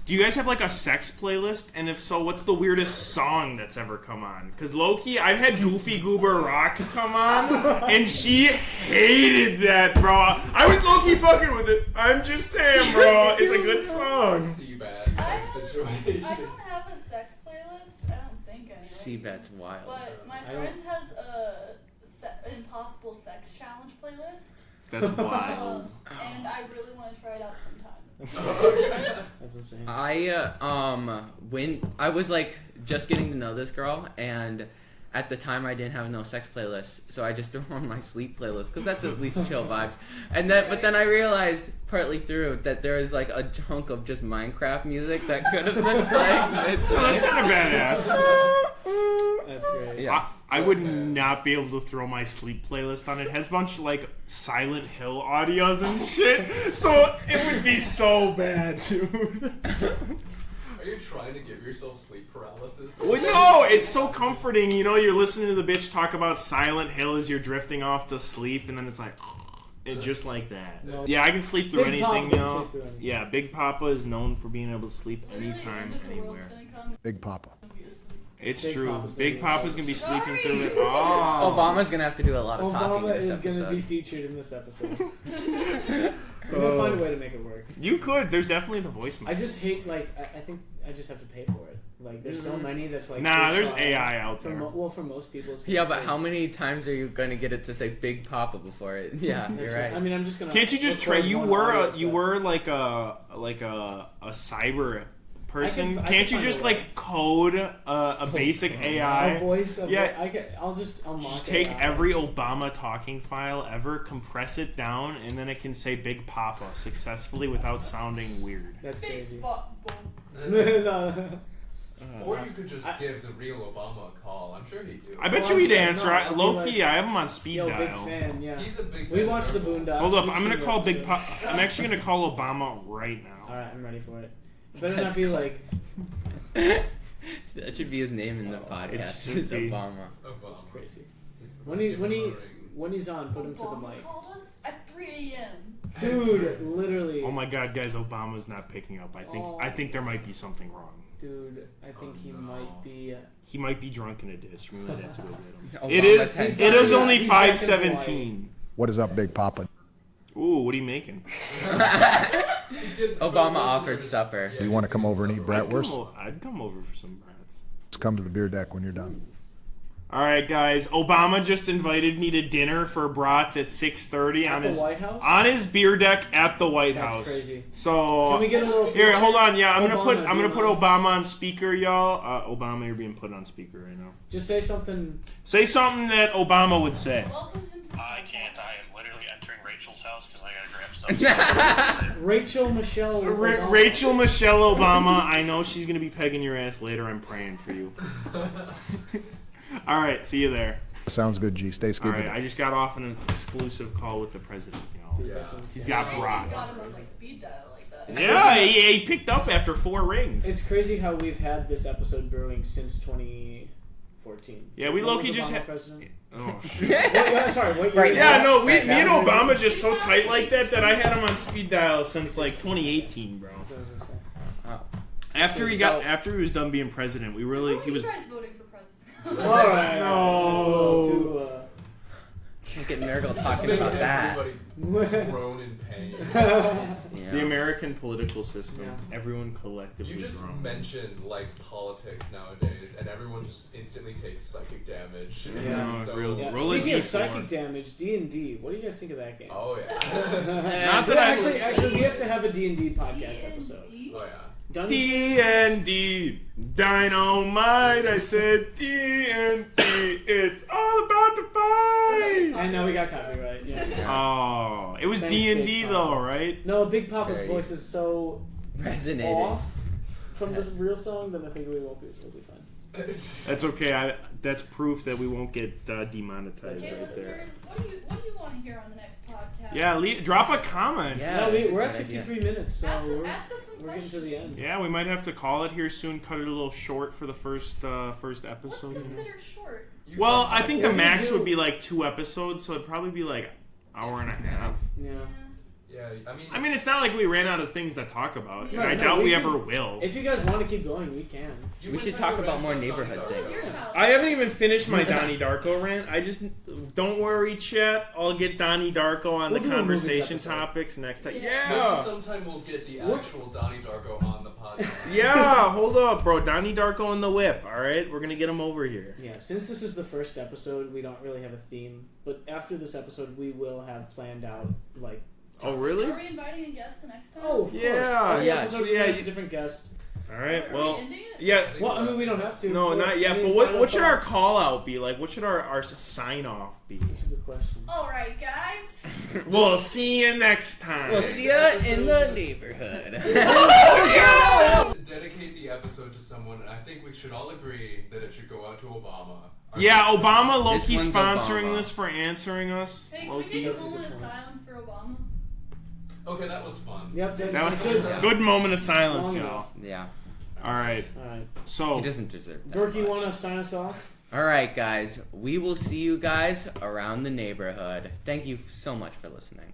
C: do you guys have like a sex playlist? And if so, what's the weirdest song that's ever come on? Because low-key, I've had Goofy Goober Rock come on, and she hated that, bro. I was low-key fucking with it. I'm just saying, bro, it's a good song.
D: Seabag type situation.
E: I don't have a sex playlist. I don't think anyway.
A: Seabed's wild.
E: But my
B: I
E: friend has a impossible sex challenge playlist.
C: That's wild.
E: And I really want to try it out sometime.
B: That's insane.
A: When I was like just getting to know this girl, and at the time I didn't have no sex playlist, so I just threw on my sleep playlist because that's at least chill vibes. And but then I realized partly through that there is like a chunk of just Minecraft music that could have been playing.
C: Oh, that's kind of badass.
B: That's great.
A: Yeah.
C: I would not be able to throw my sleep playlist on. It has a bunch of like Silent Hill audios and shit, so it would be so bad, dude.
D: Are you trying to give yourself sleep paralysis?
C: Well, no, it's so comforting. You know, you're listening to the bitch talk about Silent Hill as you're drifting off to sleep, and then it's like, it's just like that.
B: No.
C: Yeah, I can sleep through
B: Big
C: anything,
B: Papa
C: you
B: can
C: know.
B: sleep through anything.
C: Yeah, Big Papa is known for being able to sleep
E: Literally,
C: anytime,
E: end of the world's
C: anywhere.
E: gonna come.
G: Big Papa.
E: I'll be asleep.
C: It's
B: Big
C: true.
B: Papa's
C: Big
B: gonna be
C: Papa's gonna be sleeping
E: Sorry.
C: through it. Oh,
A: Obama's gonna have to do a lot of talking
B: Obama
A: in this
B: is going to
A: episode.
B: be featured in this episode. We're going to find a way to make it work.
C: You could. There's definitely the voicemail.
B: I just hate, like, I think I just have to pay for it. Like, there's so many that's like.
C: Nah,
B: good
C: there's
B: shot.
C: AI out
B: For
C: there.
B: well, for most people, it's
A: Yeah, but
B: good.
A: how many times are you gonna get it to say Big Papa before it? Yeah,
B: That's
A: you're right.
B: I mean, I'm just gonna.
C: Can't you just try?
B: record
C: You
B: one
C: were
B: audio
C: you
B: clip.
C: were like a cyber person.
B: I can
C: Can't you
B: find a
C: just
B: way.
C: like code a basic AI?
B: A voice of
C: Yeah.
B: it. I'll unlock
C: Just
B: it.
C: take every Obama talking file ever, compress it down, and then it can say Big Papa successfully without sounding weird.
B: That's crazy.
E: Big butt.
B: No.
D: Or you could just give the real Obama a call. I'm sure he'd do it.
C: I bet
B: Well,
C: you he'd
B: I'm sure-
C: answer.
B: no, I'll be
C: Low
B: like,
C: key, I have him on speed
B: Yo, big
C: dial.
B: fan. Yeah.
D: He's a big fan.
B: We
D: of
B: watched the
D: Nergle.
B: Boondocks.
C: Hold up,
B: We've
C: I'm gonna
B: seen
C: call
B: it,
C: Big
B: so-
C: Papa. I'm actually gonna call Obama right now.
B: All right, I'm ready for it. It better not
A: That's
B: be
A: cool.
B: like.
A: That should be his name in the podcast.
C: should
A: Is
C: be.
A: Obama.
D: Obama.
B: It's crazy.
D: He's
B: When he's on, put him to the
E: Obama
B: mic.
E: called us at 3 a.m.
B: Dude, literally.
C: Oh my God, guys, Obama's not picking up.
B: Oh.
C: I think there might be something wrong.
B: Dude, I think he
D: no.
B: might be.
C: He might be drunk in a ditch. We might have to go get him.
A: Obama
C: It is.
A: tends
C: It
A: to-
C: is only
B: He's back in
C: 5:17.
G: What is up, Big Papa?
C: Ooh, what are you making?
D: He's getting
A: Obama
D: for
A: offered
D: listeners-
A: supper.
G: Do you want to come over and eat bratwurst?
C: I'd come over for some brats.
G: Come to the beer deck when you're done.
C: All right, guys. Obama just invited me to dinner for brats at 6:30
B: At the White House?
C: on his beer deck at the White
B: That's
C: House.
B: crazy.
C: So
B: Can we get a little
C: here, hold on. Yeah, I'm
B: Obama,
C: gonna put
B: do you
C: Obama on speaker, y'all. Obama, you're being put on speaker right now.
B: Just say something.
C: Say something that Obama would say.
E: Welcome him to
G: I can't. I am literally entering Rachel's house because I gotta grab stuff.
B: Rachel Michelle. Obama.
C: Rachel Michelle Obama. I know she's gonna be pegging your ass later. I'm praying for you. All right, see you there.
H: Sounds good, G. Stay
C: All
H: scuba.
C: right, I just got off an exclusive call with the president, y'all.
B: Dude,
D: Yeah.
B: that's
C: He's
B: insane.
C: got
E: Crazy you
C: brats.
E: got him on like speed dial like that.
C: Yeah, he picked up after 4 rings.
B: It's crazy how we've had this episode brewing since 2014.
C: Yeah, we
B: When
C: low-key
B: was
C: just
B: Obama
C: had-
B: president?
C: Oh,
B: Sorry, what year?
A: Right
B: was
A: now.
C: yeah,
B: that?
C: no, me
A: Right
C: and
A: now.
C: Obama just so tight like that I had him on speed dial since like 2018, bro.
B: That's what I was gonna say.
C: After he was done being president, we really
E: Who are
C: he was.
E: you guys voting for president?
B: All right.
C: No.
A: Can't get Nergle
D: Just
A: talking
D: making
A: about that.
D: everybody groan in pain.
A: Yeah.
C: The American political system.
B: Yeah.
C: Everyone collectively
D: You just
C: grown.
D: mentioned like politics nowadays, and everyone just instantly takes psychic damage.
B: Yeah.
C: No,
D: So-
C: real-
B: Yeah.
C: Roll a
B: Speaking of
C: D4.
B: psychic damage, D&D. What do you guys think of that game?
D: Oh yeah.
C: Not that I was-
B: actually, we have to have a D&D podcast episode.
E: D&D?
D: Oh yeah.
B: Dungeons-
C: D&D, Dynamite, I said D&D, it's all about the fight!
B: And now we got copyright. Yeah.
C: Oh, it was
B: Thanks,
C: D&D
B: Big
C: though,
B: Papa.
C: right?
B: No, Big Papa's
A: Very
B: voice is so
A: Resonated.
B: off from the real song that I think we'll be fine.
C: That's okay, that's proof that we won't get demonetized
E: Okay,
C: right there.
E: listeners, what do you want to hear on the next podcast?
C: Yeah, drop a comment.
A: Yeah.
B: No,
A: that's a
B: we're at
A: good idea.
B: 53 minutes, so
E: Ask
B: we're
E: us some
B: getting
E: questions.
B: to the end.
C: Yeah, we might have to call it here soon, cut it a little short for the first
E: What's
C: episode.
E: considered short?
C: Well, I think
B: Yeah,
C: the
B: we
C: max
B: do-
C: would be like 2 episodes, so it'd probably be like hour and a half.
B: Yeah.
D: Yeah,
C: I mean, it's not like we ran out of things to talk about.
E: No,
C: I
B: no,
C: doubt
B: we
C: we
B: can-
C: ever will.
B: If you guys want to keep going, we can.
A: We should talk about more neighborhood
E: What
A: things.
E: was your house?
C: I haven't even finished my Donnie Darko rant. I just don't worry, chat. I'll get Donnie Darko on
B: We'll
C: the
B: do a movies
C: conversation
B: episode.
C: topics next time.
D: Maybe
C: Yeah,
D: sometime we'll get the
B: What?
D: actual Donnie Darko on the podcast.
C: yeah. Hold up, bro. Donnie Darko and the Whip. All right, we're gonna get him over here.
B: Yeah, since this is the first episode, we don't really have a theme. But after this episode, we will have planned out, like...
C: Oh, really?
E: Are we inviting a guest the next time?
B: Oh, of
C: Yeah,
B: course. Every
A: yeah,
B: episode
C: yeah,
B: we have
C: you-
B: a different guest.
C: All right.
E: Are
C: Well,
E: we ending it?
C: yeah.
B: Well, I mean, we don't have to.
C: No,
B: Well,
C: not yet.
B: I mean,
C: But what
B: final
C: should our
B: thoughts?
C: call out be? Like, what should our sign off be?
B: That's a good question.
E: All right, guys.
C: We'll see you next time.
A: We'll see ya in the neighborhood.
D: Dedicate the episode to someone, and I think we should all agree that it should go out to Obama.
C: Yeah, Obama low-key
A: This one's
C: sponsoring
A: Obama.
C: this for answering us.
E: Hey, can we
C: Low-key.
E: take a moment of silence for Obama?
D: Okay, that was fun.
B: Yep,
C: That was
B: good.
C: a good moment of silence,
B: Long
C: y'all.
A: Yeah.
C: All right.
B: All right.
C: So,
A: He doesn't deserve that
B: Burke, you
A: much.
B: want to sign us off?
A: All right, guys. We will see you guys around the neighborhood. Thank you so much for listening.